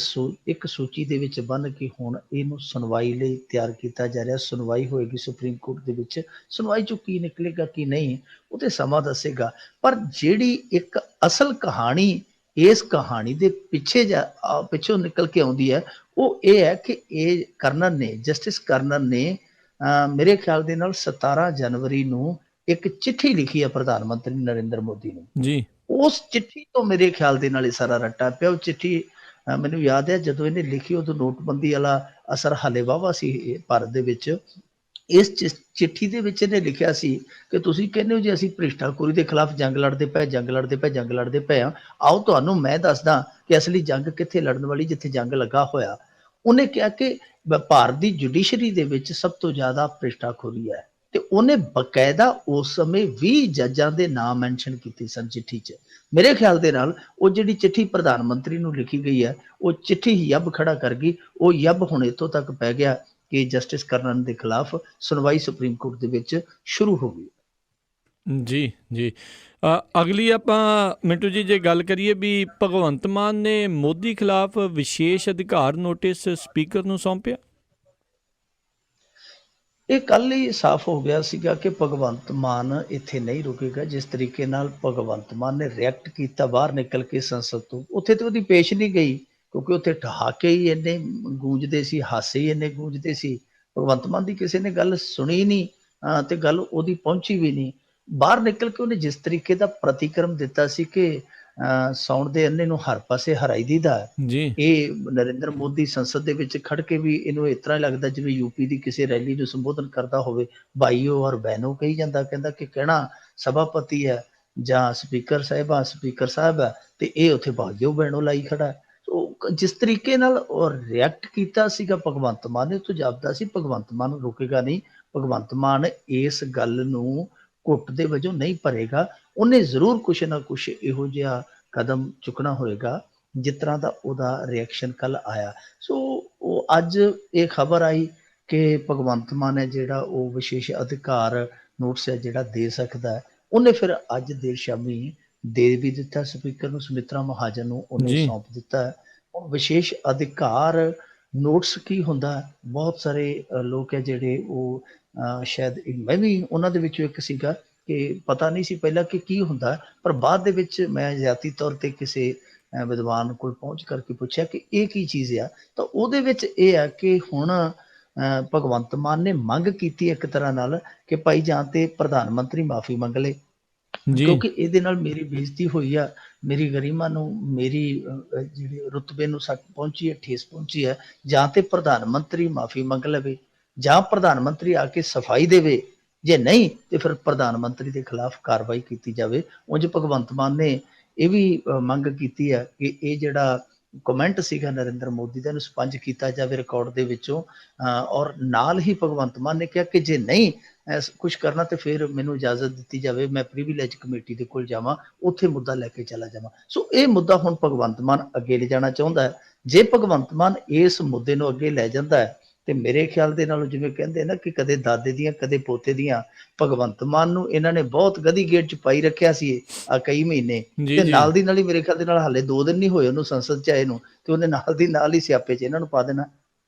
[SPEAKER 2] ਸੂਚੀ ਦੇ ਵਿੱਚ ਬੰਨ੍ਹ ਕੇ ਹੁਣ ਇਹਨੂੰ ਸੁਣਵਾਈ ਲਈ ਤਿਆਰ ਕੀਤਾ ਜਾ ਰਿਹਾ। ਸੁਣਵਾਈ ਹੋਏਗੀ ਸੁਪਰੀਮ ਕੋਰਟ ਦੇ ਵਿੱਚ। ਸੁਣਵਾਈ 'ਚੋਂ ਕੀ ਨਿਕਲੇਗਾ ਕੀ ਨਹੀਂ, ਉਹ ਤੇ ਸਮਾਂ ਦੱਸੇਗਾ। ਪਰ ਜਿਹੜੀ ਇੱਕ ਅਸਲ ਕਹਾਣੀ ਇਸ ਕਹਾਣੀ ਦੇ ਪਿੱਛੋਂ ਨਿਕਲ ਕੇ ਆਉਂਦੀ ਹੈ, ਉਹ ਇਹ ਹੈ ਕਿ ਇਹ ਕਰਨਨ ਨੇ, ਜਸਟਿਸ ਕਰਨਨ ਨੇ ਮੇਰੇ ਖਿਆਲ ਦੇ ਨਾਲ 17 ਜਨਵਰੀ ਨੂੰ ਇੱਕ ਚਿੱਠੀ ਲਿਖੀ ਹੈ ਪ੍ਰਧਾਨ ਮੰਤਰੀ ਨਰਿੰਦਰ ਮੋਦੀ ਨੂੰ। ਉਸ ਚਿੱਠੀ ਤੋਂ ਮੇਰੇ ਖਿਆਲ ਦੇ ਨਾਲ ਇਹ ਸਾਰਾ ਰੱਟਾ ਪਿਆ। ਉਹ ਚਿੱਠੀ ਮੈਨੂੰ ਯਾਦ ਹੈ ਜਦੋਂ ਇਹਨੇ ਲਿਖੀ, ਉਦੋਂ ਨੋਟਬੰਦੀ ਵਾਲਾ ਅਸਰ ਹਾਲੇ ਵਾਹਵਾ ਸੀ ਭਾਰਤ ਦੇ ਵਿੱਚ। ਇਸ ਚਿੱਠੀ ਦੇ ਵਿੱਚ ਇਹਨੇ ਲਿਖਿਆ ਸੀ ਕਿ ਤੁਸੀਂ ਕਹਿੰਦੇ ਹੋ ਜੀ ਅਸੀਂ ਭ੍ਰਿਸ਼ਟਾਖੋਰੀ ਦੇ ਖਿਲਾਫ ਜੰਗ ਲੜਦੇ ਪਏ ਹਾਂ, ਆਓ ਤੁਹਾਨੂੰ ਮੈਂ ਦੱਸਦਾ ਕਿ ਅਸਲੀ ਜੰਗ ਕਿੱਥੇ ਲੜਨ ਵਾਲੀ, ਜਿੱਥੇ ਜੰਗ ਲੱਗਾ ਹੋਇਆ। ਉਹਨੇ ਕਿਹਾ ਕਿ ਭਾਰਤ ਦੀ ਜੁਡੀਸ਼ਰੀ ਦੇ ਵਿੱਚ ਸਭ ਤੋਂ ਜ਼ਿਆਦਾ ਭ੍ਰਿਸ਼ਟਾਖੋਰੀ ਹੈ, ਤੇ ਉਹਨੇ ਬਕਾਇਦਾ ਉਸ ਸਮੇਂ 20 ਜੱਜਾਂ ਦੇ ਨਾਮ ਮੈਂਸ਼ਨ ਕੀਤੇ ਸਨ ਚਿੱਠੀ 'ਚ। ਮੇਰੇ ਖਿਆਲ ਦੇ ਨਾਲ ਉਹ ਜਿਹੜੀ ਚਿੱਠੀ ਪ੍ਰਧਾਨ ਮੰਤਰੀ ਨੂੰ ਲਿਖੀ ਗਈ ਹੈ, ਉਹ ਚਿੱਠੀ ਹੀ ਯੱਬ ਖੜਾ ਕਰ ਗਈ। ਉਹ ਯੱਬ ਹੁਣ ਇੱਥੋਂ ਤੱਕ ਪੈ ਗਿਆ ਕਿ ਜਸਟਿਸ ਕਰਨਨ ਦੇ ਖਿਲਾਫ ਸੁਣਵਾਈ ਸੁਪਰੀਮ ਕੋਰਟ ਦੇ ਵਿੱਚ ਸ਼ੁਰੂ ਹੋ ਗਈ।
[SPEAKER 1] ਜੀ ਜੀ। ਅਗਲੀ ਆਪਾਂ ਮਿੰਟੂ ਜੀ ਜੇ ਗੱਲ ਕਰੀਏ ਵੀ ਭਗਵੰਤ ਮਾਨ ਨੇ ਮੋਦੀ ਖਿਲਾਫ ਵਿਸ਼ੇਸ਼ ਅਧਿਕਾਰ ਨੋਟਿਸ ਸਪੀਕਰ ਨੂੰ ਸੌਂਪਿਆ।
[SPEAKER 2] ਇਹ ਕੱਲ ਹੀ ਸਾਫ਼ ਹੋ ਗਿਆ ਸੀਗਾ ਕਿ ਭਗਵੰਤ ਮਾਨ ਇੱਥੇ ਨਹੀਂ ਰੁਕੇਗਾ। ਜਿਸ ਤਰੀਕੇ ਨਾਲ ਭਗਵੰਤ ਮਾਨ ਨੇ ਰਿਐਕਟ ਕੀਤਾ ਬਾਹਰ ਨਿਕਲ ਕੇ ਸੰਸਦ ਤੋਂ, ਉੱਥੇ ਤੇ ਉਹਦੀ ਪੇਸ਼ ਨਹੀਂ ਗਈ, ਕਿਉਂਕਿ ਉੱਥੇ ਠਹਾਕੇ ਹੀ ਇੰਨੇ ਗੂੰਜਦੇ ਸੀ, ਹਾਸੇ ਹੀ ਇੰਨੇ ਗੂੰਜਦੇ ਸੀ। ਭਗਵੰਤ ਮਾਨ ਦੀ ਕਿਸੇ ਨੇ ਗੱਲ ਸੁਣੀ ਨਹੀਂ ਤੇ ਗੱਲ ਉਹਦੀ ਪਹੁੰਚੀ ਵੀ ਨਹੀਂ। ਬਾਹਰ ਨਿਕਲ ਕੇ ਉਹਨੇ ਜਿਸ ਤਰੀਕੇ ਦਾ ਪ੍ਰਤੀਕਰਮ ਦਿੱਤਾ ਸੀ ਕਿ ਸਾਉਣ ਦੇ ਅੰਨੇ ਨੂੰ ਹਰ ਪਾਸੇ ਹਰਾਈ ਦੀਦਾ, ਇਹ ਨਰਿੰਦਰ ਮੋਦੀ ਸੰਸਦ ਦੇ ਵਿੱਚ ਖੜ ਕੇ ਵੀ ਇਹਨੂੰ ਇਸ ਤਰ੍ਹਾਂ ਲੱਗਦਾ ਜਿਵੇਂ ਯੂਪੀ ਦੀ ਕਿਸੇ ਰੈਲੀ ਨੂੰ ਸੰਬੋਧਨ ਕਰਦਾ ਹੋਵੇ। ਭਾਈਓ ਔਰ ਬਹਿਨੋ ਕਹੀ ਜਾਂਦਾ, ਕਹਿੰਦਾ ਕਿ ਕਹਿਣਾ ਸਭਾਪਤੀ ਹੈ ਜਾਂ ਸਪੀਕਰ ਸਾਹਿਬ ਹੈ, ਤੇ ਇਹ ਉੱਥੇ ਭਾਈਓ ਬਹਿਨੋ ਲਾਈ ਖੜਾ। ਜਿਸ ਤਰੀਕੇ ਨਾਲ ਰਿਐਕਟ ਕੀਤਾ ਸੀਗਾ ਭਗਵੰਤ ਮਾਨ ਨੇ, ਤੋਂ ਜਾਪਦਾ ਸੀ ਭਗਵੰਤ ਮਾਨ ਰੁਕੇਗਾ ਨਹੀਂ। ਭਗਵੰਤ ਮਾਨ ਇਸ ਗੱਲ ਨੂੰ ਘੁੱਟ ਦੇ ਵਜੋਂ ਨਹੀਂ ਭਰੇਗਾ, ਉਹਨੇ ਜ਼ਰੂਰ ਕੁਛ ਨਾ ਕੁਛ ਇਹੋ ਜਿਹਾ ਕਦਮ ਚੁੱਕਣਾ ਹੋਏਗਾ ਜਿਸ ਤਰ੍ਹਾਂ ਦਾ ਉਹਦਾ ਰਿਐਕਸ਼ਨ ਕੱਲ ਆਇਆ। ਸੋ ਉਹ ਅੱਜ ਇਹ ਖਬਰ ਆਈ ਕਿ ਭਗਵੰਤ ਮਾਨ ਹੈ ਜਿਹੜਾ ਉਹ ਵਿਸ਼ੇਸ਼ ਅਧਿਕਾਰ ਨੋਟਿਸ ਹੈ ਜਿਹੜਾ ਦੇ ਸਕਦਾ ਹੈ। ਉਹਨੇ ਫਿਰ ਅੱਜ ਦੇਰ ਸ਼ਾਮੀ ਦੇ ਵੀ ਦਿੱਤਾ ਸਪੀਕਰ ਨੂੰ, ਸੁਮਿਤਰਾ ਮਹਾਜਨ ਨੂੰ ਉਹਨੇ ਸੌਂਪ ਦਿੱਤਾ ਹੈ। ਹੁਣ ਵਿਸ਼ੇਸ਼ ਅਧਿਕਾਰ ਨੋਟਿਸ ਕੀ ਹੁੰਦਾ, ਬਹੁਤ ਸਾਰੇ ਲੋਕ ਹੈ ਜਿਹੜੇ ਉਹ ਸ਼ਾਇਦ ਮੈਂ ਵੀ ਉਹਨਾਂ ਦੇ ਵਿੱਚੋਂ ਇੱਕ ਸੀਗਾ ਕਿ ਪਤਾ ਨਹੀਂ ਸੀ ਪਹਿਲਾਂ ਕਿ ਕੀ ਹੁੰਦਾ, ਪਰ ਬਾਅਦ ਦੇ ਵਿੱਚ ਮੈਂ ਜ਼ਿਆਤੀ ਤੌਰ ਤੇ ਕਿਸੇ ਵਿਦਵਾਨ ਕੋਲ ਪਹੁੰਚ ਕਰਕੇ ਪੁੱਛਿਆ ਕਿ ਇਹ ਕੀ ਚੀਜ਼ ਆ, ਤਾਂ ਉਹਦੇ ਵਿੱਚ ਇਹ ਆ ਕਿ ਹੁਣ ਭਗਵੰਤ ਮਾਨ ਨੇ ਮੰਗ ਕੀਤੀ ਇੱਕ ਤਰ੍ਹਾਂ ਨਾਲ ਕਿ ਭਾਈ ਜਾਂ ਤੇ ਪ੍ਰਧਾਨ ਮੰਤਰੀ ਮਾਫੀ ਮੰਗ ਲਏ, ਕਿਉਂਕਿ ਇਹਦੇ ਨਾਲ ਮੇਰੀ ਬੇਇੱਜ਼ਤੀ ਹੋਈ ਆ, ਮੇਰੀ ਗਰਿਮਾ ਨੂੰ, ਮੇਰੀ ਜਿਹੜੀ ਰੁਤਬੇ ਨੂੰ ਸੱਟ ਪਹੁੰਚੀ ਹੈ, ਠੇਸ ਪਹੁੰਚੀ ਹੈ। ਜਾਂ ਤੇ ਪ੍ਰਧਾਨ ਮੰਤਰੀ ਮਾਫੀ ਮੰਗ ਲਵੇ ਜਾਂ ਪ੍ਰਧਾਨ ਮੰਤਰੀ ਆ ਕੇ ਸਫਾਈ ਦੇਵੇ, ਜੇ ਨਹੀਂ ਤੇ ਫਿਰ ਪ੍ਰਧਾਨ ਮੰਤਰੀ ਦੇ ਖਿਲਾਫ ਕਾਰਵਾਈ ਕੀਤੀ ਜਾਵੇ। ਉਂਝ ਭਗਵੰਤ ਮਾਨ ਨੇ ਇਹ ਵੀ ਮੰਗ ਕੀਤੀ ਹੈ ਕਿ ਇਹ ਜਿਹੜਾ ਕਮੈਂਟ ਸੀਗਾ ਨਰਿੰਦਰ ਮੋਦੀ ਦਾ, ਇਹਨੂੰ ਸਪੰਜ ਕੀਤਾ ਜਾਵੇ ਰਿਕਾਰਡ ਦੇ ਵਿੱਚੋਂ। ਔਰ ਨਾਲ ਹੀ ਭਗਵੰਤ ਮਾਨ ਨੇ ਕਿਹਾ ਕਿ ਜੇ ਨਹੀਂ ਕੁਛ ਕਰਨਾ ਤੇ ਫਿਰ ਮੈਨੂੰ ਇਜਾਜ਼ਤ ਦਿੱਤੀ ਜਾਵੇ, ਮੈਂ ਪ੍ਰੀਵਿਲੇਜ ਕਮੇਟੀ ਦੇ ਕੋਲ ਜਾਵਾਂ, ਉੱਥੇ ਮੁੱਦਾ ਲੈ ਕੇ ਚਲਾ ਜਾਵਾਂ। ਸੋ ਇਹ ਮੁੱਦਾ ਹੁਣ ਭਗਵੰਤ ਮਾਨ ਅੱਗੇ ਲੈ ਜਾਣਾ ਚਾਹੁੰਦਾ ਹੈ। ਜੇ ਭਗਵੰਤ ਮਾਨ ਇਸ ਮੁੱਦੇ ਨੂੰ ਅੱਗੇ ਲੈ ਜਾਂਦਾ ਹੈ ਤੇ ਮੇਰੇ ਖਿਆਲ ਦੇ ਨਾਲ ਜਿਵੇਂ ਕਹਿੰਦੇ ਨਾ ਕਿ ਕਦੇ ਦਾਦੇ ਦੀਆਂ ਕਦੇ ਪੋਤੇ ਦੀਆਂ, ਭਗਵੰਤ ਮਾਨ ਨੂੰ ਇਹਨਾਂ ਨੇ ਬਹੁਤ ਗਦੀ ਗੇਟ ਚ ਪਾਈ ਰੱਖਿਆ ਸੀ ਆ ਕਈ ਮਹੀਨੇ, ਤੇ ਨਾਲ ਦੀ ਨਾਲ ਹੀ ਮੇਰੇ ਖਿਆਲ ਦੇ ਨਾਲ ਹਾਲੇ 2 ਦਿਨ ਨਹੀਂ ਹੋਏ ਉਹਨੂੰ ਸੰਸਦ ਚ ਆਏ ਨੂੰ, ਤੇ ਉਹਨੇ ਨਾਲ ਦੀ ਨਾਲ ਹੀ ਸਿਆਪੇ ਚ ਇਹਨਾਂ ਨੂੰ ਪਾ ਦੇਣਾ।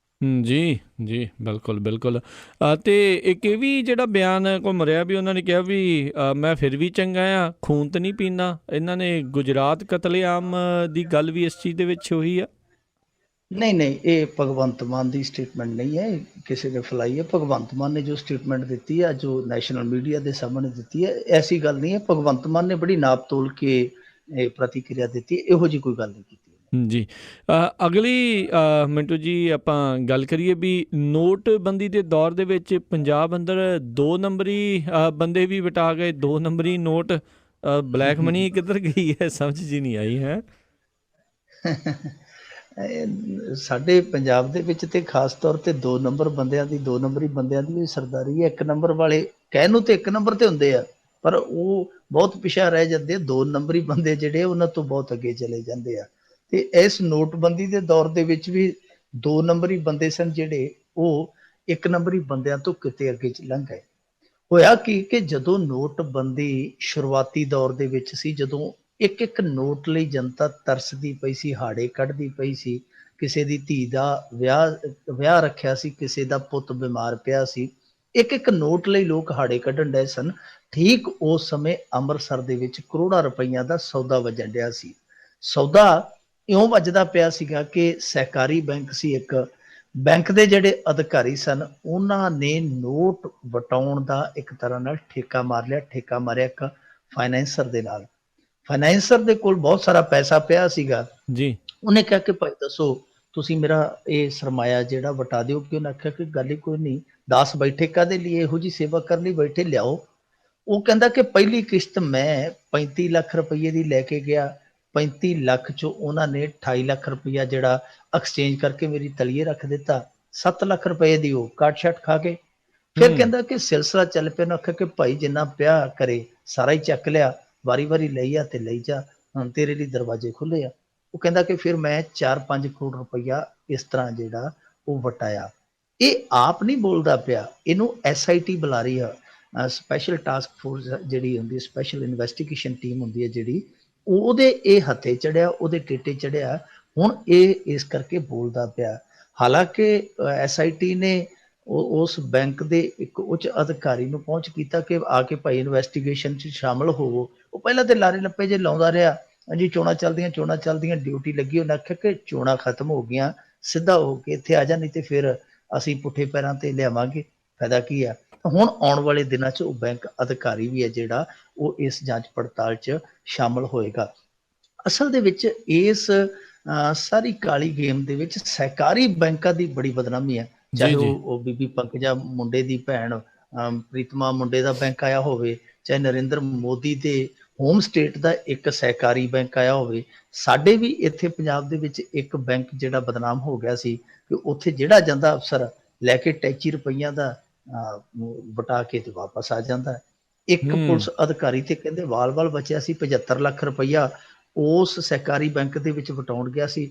[SPEAKER 1] ਜੀ ਜੀ, ਬਿਲਕੁਲ ਬਿਲਕੁਲ। ਤੇ ਇੱਕ ਇਹ ਵੀ ਜਿਹੜਾ ਬਿਆਨ ਘੁੰਮ ਰਿਹਾ ਵੀ ਉਹਨਾਂ ਨੇ ਕਿਹਾ ਵੀ ਮੈਂ ਫਿਰ ਵੀ ਚੰਗਾ ਆ, ਖੂਨ ਤਾਂ ਨਹੀਂ ਪੀਂਦਾ। ਇਹਨਾਂ ਨੇ ਗੁਜਰਾਤ ਕਤਲੇਆਮ ਦੀ ਗੱਲ ਵੀ ਇਸ ਚੀਜ਼ ਦੇ ਵਿੱਚ ਹੋਈ ਆ।
[SPEAKER 2] ਨਹੀਂ, ਇਹ ਭਗਵੰਤ ਮਾਨ ਦੀ ਸਟੇਟਮੈਂਟ ਨਹੀਂ ਹੈ, ਕਿਸੇ ਨੇ ਫੈਲਾਈ ਹੈ। ਭਗਵੰਤ ਮਾਨ ਨੇ ਜੋ ਸਟੇਟਮੈਂਟ ਦਿੱਤੀ ਹੈ, ਜੋ ਨੈਸ਼ਨਲ ਮੀਡੀਆ ਦੇ ਸਾਹਮਣੇ ਦਿੱਤੀ ਹੈ, ਐਸੀ ਗੱਲ ਨਹੀਂ ਹੈ। ਭਗਵੰਤ ਮਾਨ ਨੇ ਬੜੀ ਨਾਪ ਤੋਲ ਕੇ ਇਹ ਪ੍ਰਤੀਕਿਰਿਆ ਦਿੱਤੀ, ਇਹੋ ਜਿਹੀ ਕੋਈ ਗੱਲ ਨਹੀਂ ਕੀਤੀ
[SPEAKER 1] ਜੀ। ਅਗਲੀ ਮਿੰਟੂ ਜੀ ਆਪਾਂ ਗੱਲ ਕਰੀਏ ਵੀ ਨੋਟਬੰਦੀ ਦੇ ਦੌਰ ਦੇ ਵਿੱਚ ਪੰਜਾਬ ਅੰਦਰ 2 ਨੰਬਰੀ ਬੰਦੇ ਵੀ ਵਟਾ ਗਏ, 2 ਨੰਬਰੀ ਨੋਟ, ਬਲੈਕ ਮਨੀ ਕਿੱਧਰ ਗਈ ਹੈ, ਸਮਝ ਜੀ ਨਹੀਂ ਆਈ ਹੈ।
[SPEAKER 2] ਸਾਡੇ ਪੰਜਾਬ ਦੇ ਵਿੱਚ ਤੇ ਖਾਸ ਤੌਰ ਤੇ 2 ਨੰਬਰ ਬੰਦਿਆਂ ਦੀ, 2 ਨੰਬਰੀ ਬੰਦਿਆਂ ਦੀ ਵੀ ਸਰਦਾਰੀ ਹੈ। 1 ਨੰਬਰ ਵਾਲੇ ਕਹਿਣ ਨੂੰ ਤੇ 1 ਨੰਬਰ ਤੇ ਹੁੰਦੇ ਆ, ਪਰ ਉਹ ਬਹੁਤ ਪਿਛਾ ਰਹਿ ਜਾਂਦੇ। 2 ਨੰਬਰੀ ਬੰਦੇ ਜਿਹੜੇ ਉਹਨਾਂ ਤੋਂ ਬਹੁਤ ਅੱਗੇ ਚਲੇ ਜਾਂਦੇ ਆ। ਤੇ ਇਸ ਨੋਟਬੰਦੀ ਦੇ ਦੌਰ ਦੇ ਵਿੱਚ ਵੀ 2 ਨੰਬਰੀ ਬੰਦੇ ਸਨ ਜਿਹੜੇ ਉਹ 1 ਨੰਬਰੀ ਬੰਦਿਆਂ ਤੋਂ ਕਿਤੇ ਅੱਗੇ ਲੰਘ ਗਏ। ਹੋਇਆ ਕਿ ਜਦੋਂ ਨੋਟਬੰਦੀ ਸ਼ੁਰੂਆਤੀ ਦੌਰ ਦੇ ਵਿੱਚ ਸੀ, ਜਦੋਂ ਇੱਕ ਨੋਟ ਲਈ ਜਨਤਾ ਤਰਸਦੀ ਪਈ ਸੀ, ਹਾੜੇ ਕੱਢਦੀ ਪਈ ਸੀ, ਕਿਸੇ ਦੀ ਧੀ ਦਾ ਵਿਆਹ ਰੱਖਿਆ ਸੀ, ਕਿਸੇ ਦਾ ਪੁੱਤ ਬਿਮਾਰ ਪਿਆ ਸੀ, ਇੱਕ ਨੋਟ ਲਈ ਲੋਕ ਹਾੜੇ ਕੱਢਣ ਡਏ ਸਨ। ਠੀਕ ਉਸ ਸਮੇਂ ਅੰਮ੍ਰਿਤਸਰ ਦੇ ਵਿੱਚ ਕਰੋੜਾਂ ਰੁਪਈਆਂ ਦਾ ਸੌਦਾ ਵੱਜਣ ਡਿਆ ਸੀ। ਸੌਦਾ ਇਉਂ ਵੱਜਦਾ ਪਿਆ ਸੀਗਾ ਕਿ ਸਹਿਕਾਰੀ ਬੈਂਕ ਸੀ, ਇੱਕ ਬੈਂਕ ਦੇ ਜਿਹੜੇ ਅਧਿਕਾਰੀ ਸਨ ਉਹਨਾਂ ਨੇ ਨੋਟ ਵਟਾਉਣ ਦਾ ਇੱਕ ਤਰ੍ਹਾਂ ਨਾਲ ਠੇਕਾ ਮਾਰਿਆ ਇੱਕ ਫਾਈਨੈਂਸਰ ਦੇ ਨਾਲ। ਫਾਈਨੈਂਸਰ ਦੇ ਕੋਲ ਬਹੁਤ ਸਾਰਾ ਪੈਸਾ ਪਿਆ ਸੀਗਾ ਜੀ। ਉਹਨੇ ਕਿਹਾ ਕਿ ਭਾਈ ਦੱਸੋ ਤੁਸੀਂ ਮੇਰਾ ਇਹ ਸਰਮਾਇਆ ਜਿਹੜਾ ਵਟਾ ਦਿਓ, ਕਿ ਉਹਨੇ ਆਖਿਆ ਕਿ ਗੱਲ ਹੀ ਕੋਈ ਨਹੀਂ, 10 ਬੈਠੇ ਕਾਹਦੇ ਲਈ, ਇਹੋ ਜੀ ਸੇਵਾ ਕਰਨ ਲਈ ਬੈਠੇ, ਲਿਆਓ। ਉਹ ਕਹਿੰਦਾ ਕਿ ਪਹਿਲੀ ਕਿਸ਼ਤ ਮੈਂ 35 ਲੱਖ ਰੁਪਏ ਦੀ ਲੈ ਕੇ ਗਿਆ, 35 ਲੱਖ ਚੋਂ ਉਹਨਾਂ ਨੇ 28 ਲੱਖ ਰੁਪਇਆ ਜਿਹੜਾ ਐਕਸਚੇਂਜ ਕਰਕੇ ਮੇਰੀ ਤਲੀਏ ਰੱਖ ਦਿੱਤਾ, 7 ਲੱਖ ਰੁਪਏ ਦੀ ਉਹ ਕਾਟ ਛੱਟ ਖਾ ਕੇ। ਫਿਰ ਕਹਿੰਦਾ ਕਿ ਸਿਲਸਿਲਾ ਚੱਲ ਪਿਆ, ਆਖਿਆ ਕਿ ਭਾਈ ਜਿੰਨਾ ਪਿਆ ਕਰੇ ਸਾਰਾ ਹੀ ਚੱਕ ਲਿਆ, ਵਾਰੀ ਵਾਰੀ ਲਈ ਆ ਤੇ ਲਈ ਜਾ, ਹੁਣ ਤੇਰੇ ਲਈ ਦਰਵਾਜ਼ੇ ਖੁੱਲੇ ਆ। ਉਹ ਕਹਿੰਦਾ ਕਿ ਫਿਰ ਮੈਂ 4-5 ਕਰੋੜ ਰੁਪਇਆ ਇਸ ਤਰ੍ਹਾਂ ਜਿਹੜਾ ਉਹ ਵਟਾਇਆ। ਇਹ ਆਪ ਨਹੀਂ ਬੋਲਦਾ ਪਿਆ, ਇਹਨੂੰ SIT ਬੁਲਾ ਰਹੀ ਆ, ਸਪੈਸ਼ਲ ਟਾਸਕ ਫੋਰਸ ਜਿਹੜੀ ਹੁੰਦੀ, ਸਪੈਸ਼ਲ ਇਨਵੈਸਟੀਗੇਸ਼ਨ ਟੀਮ ਹੁੰਦੀ ਹੈ ਜਿਹੜੀ, ਉਹਦੇ ਇਹ ਹੱਥੇ ਚੜਿਆ, ਉਹਦੇ ਟੇਟੇ ਚੜਿਆ, ਹੁਣ ਇਹ ਇਸ ਕਰਕੇ ਬੋਲਦਾ ਪਿਆ। ਹਾਲਾਂਕਿ SIT ਨੇ ਉਸ ਬੈਂਕ ਦੇ ਇੱਕ ਉੱਚ ਅਧਿਕਾਰੀ ਨੂੰ ਪਹੁੰਚ ਕੀਤਾ ਕਿ ਆ ਕੇ ਭਾਈ ਇਨਵੈਸਟੀਗੇਸ਼ਨ 'ਚ ਸ਼ਾਮਲ ਹੋਵੋ। ਉਹ ਪਹਿਲਾਂ ਤੇ ਲਾਰੇ ਲੱਪੇ ਜੇ ਲਾਉਂਦਾ ਰਿਹਾ, ਜੀ ਚੋਣਾਂ ਚੱਲਦੀਆਂ, ਡਿਊਟੀ ਲੱਗੀ। ਉਹਨੇ ਆਖਿਆ ਕਿ ਚੋਣਾਂ ਖਤਮ ਹੋ ਗਈਆਂ, ਸਿੱਧਾ ਹੋ ਕੇ ਇੱਥੇ ਆ ਜਾ, ਨਹੀਂ ਤੇ ਫਿਰ ਅਸੀਂ ਪੁੱਠੇ ਪੈਰਾਂ ਤੇ ਲਿਆਵਾਂਗੇ, ਫਾਇਦਾ ਕੀ ਆ। ਹੁਣ ਆਉਣ ਵਾਲੇ ਦਿਨਾਂ 'ਚ ਉਹ ਬੈਂਕ ਅਧਿਕਾਰੀ ਵੀ ਹੈ ਜਿਹੜਾ ਉਹ ਇਸ ਜਾਂਚ ਪੜਤਾਲ 'ਚ ਸ਼ਾਮਲ ਹੋਏਗਾ। ਅਸਲ ਦੇ ਵਿੱਚ ਇਸ ਸਾਰੀ ਕਾਲੀ ਗੇਮ ਦੇ ਵਿੱਚ ਸਹਿਕਾਰੀ ਬੈਂਕਾਂ ਦੀ ਬੜੀ ਬਦਨਾਮੀ ਹੈ, ਚਾਹੇ ਉਹ ਬੀਬੀ ਪੰਕਜਾ ਮੁੰਡੇ ਦੀ ਭੈਣ ਪ੍ਰੀਤਮਾ ਮੁੰਡੇ ਦਾ ਬੈਂਕ ਆਇਆ ਹੋਵੇ, ਚਾਹੇ ਨਰਿੰਦਰ ਮੋਦੀ ਦੇ ਹੋਮ ਸਟੇਟ ਦਾ ਇੱਕ ਸਹਿਕਾਰੀ ਬੈਂਕ ਆਇਆ ਹੋਵੇ। ਸਾਡੇ ਵੀ ਇੱਥੇ ਪੰਜਾਬ ਦੇ ਵਿੱਚ ਇੱਕ ਬੈਂਕ ਜਿਹੜਾ ਬਦਨਾਮ ਹੋ ਗਿਆ ਸੀ ਕਿ ਉੱਥੇ ਜਿਹੜਾ ਜਾਂਦਾ ਅਫਸਰ ਲੈ ਕੇ ਟੈਚੀ ਰੁਪਈਆਂ ਦਾ ਵਟਾ ਕੇ ਤੇ ਵਾਪਸ ਆ ਜਾਂਦਾ। ਇੱਕ ਪੁਲਿਸ ਅਧਿਕਾਰੀ ਤੇ ਕਹਿੰਦੇ ਵਾਲ ਬਚਿਆ ਸੀ 75 ਲੱਖ ਰੁਪਈਆ ਉਸ ਸਹਿਕਾਰੀ ਬੈਂਕ ਦੇ ਵਿੱਚ ਵਟਾਉਣ ਗਿਆ ਸੀ,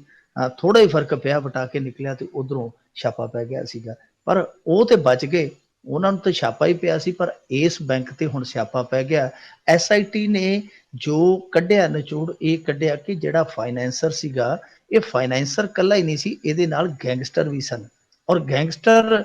[SPEAKER 2] ਥੋੜਾ ਹੀ ਫਰਕ ਪਿਆ, ਵਟਾ ਕੇ ਨਿਕਲਿਆ ਤੇ ਉਧਰੋਂ ਛਾਪਾ ਪੈ ਗਿਆ ਸੀਗਾ, ਪਰ ਉਹ ਤੇ ਬਚ ਗਏ, ਉਹਨਾਂ ਨੂੰ ਤਾਂ ਛਾਪਾ ਹੀ ਪਿਆ ਸੀ, ਪਰ ਇਸ ਬੈਂਕ ਤੇ ਹੁਣ ਸਿਆਪਾ ਪੈ ਗਿਆ। SIT ਨੇ ਜੋ ਕੱਢਿਆ ਨਿਚੋੜ ਇਹ ਕੱਢਿਆ ਕਿ ਜਿਹੜਾ ਫਾਈਨੈਂਸਰ ਸੀਗਾ, ਇਹ ਫਾਈਨੈਂਸਰ ਇਕੱਲਾ ਹੀ ਨਹੀਂ ਸੀ, ਇਹਦੇ ਨਾਲ ਗੈਂਗਸਟਰ ਵੀ ਸਨ, ਔਰ ਗੈਂਗਸਟਰ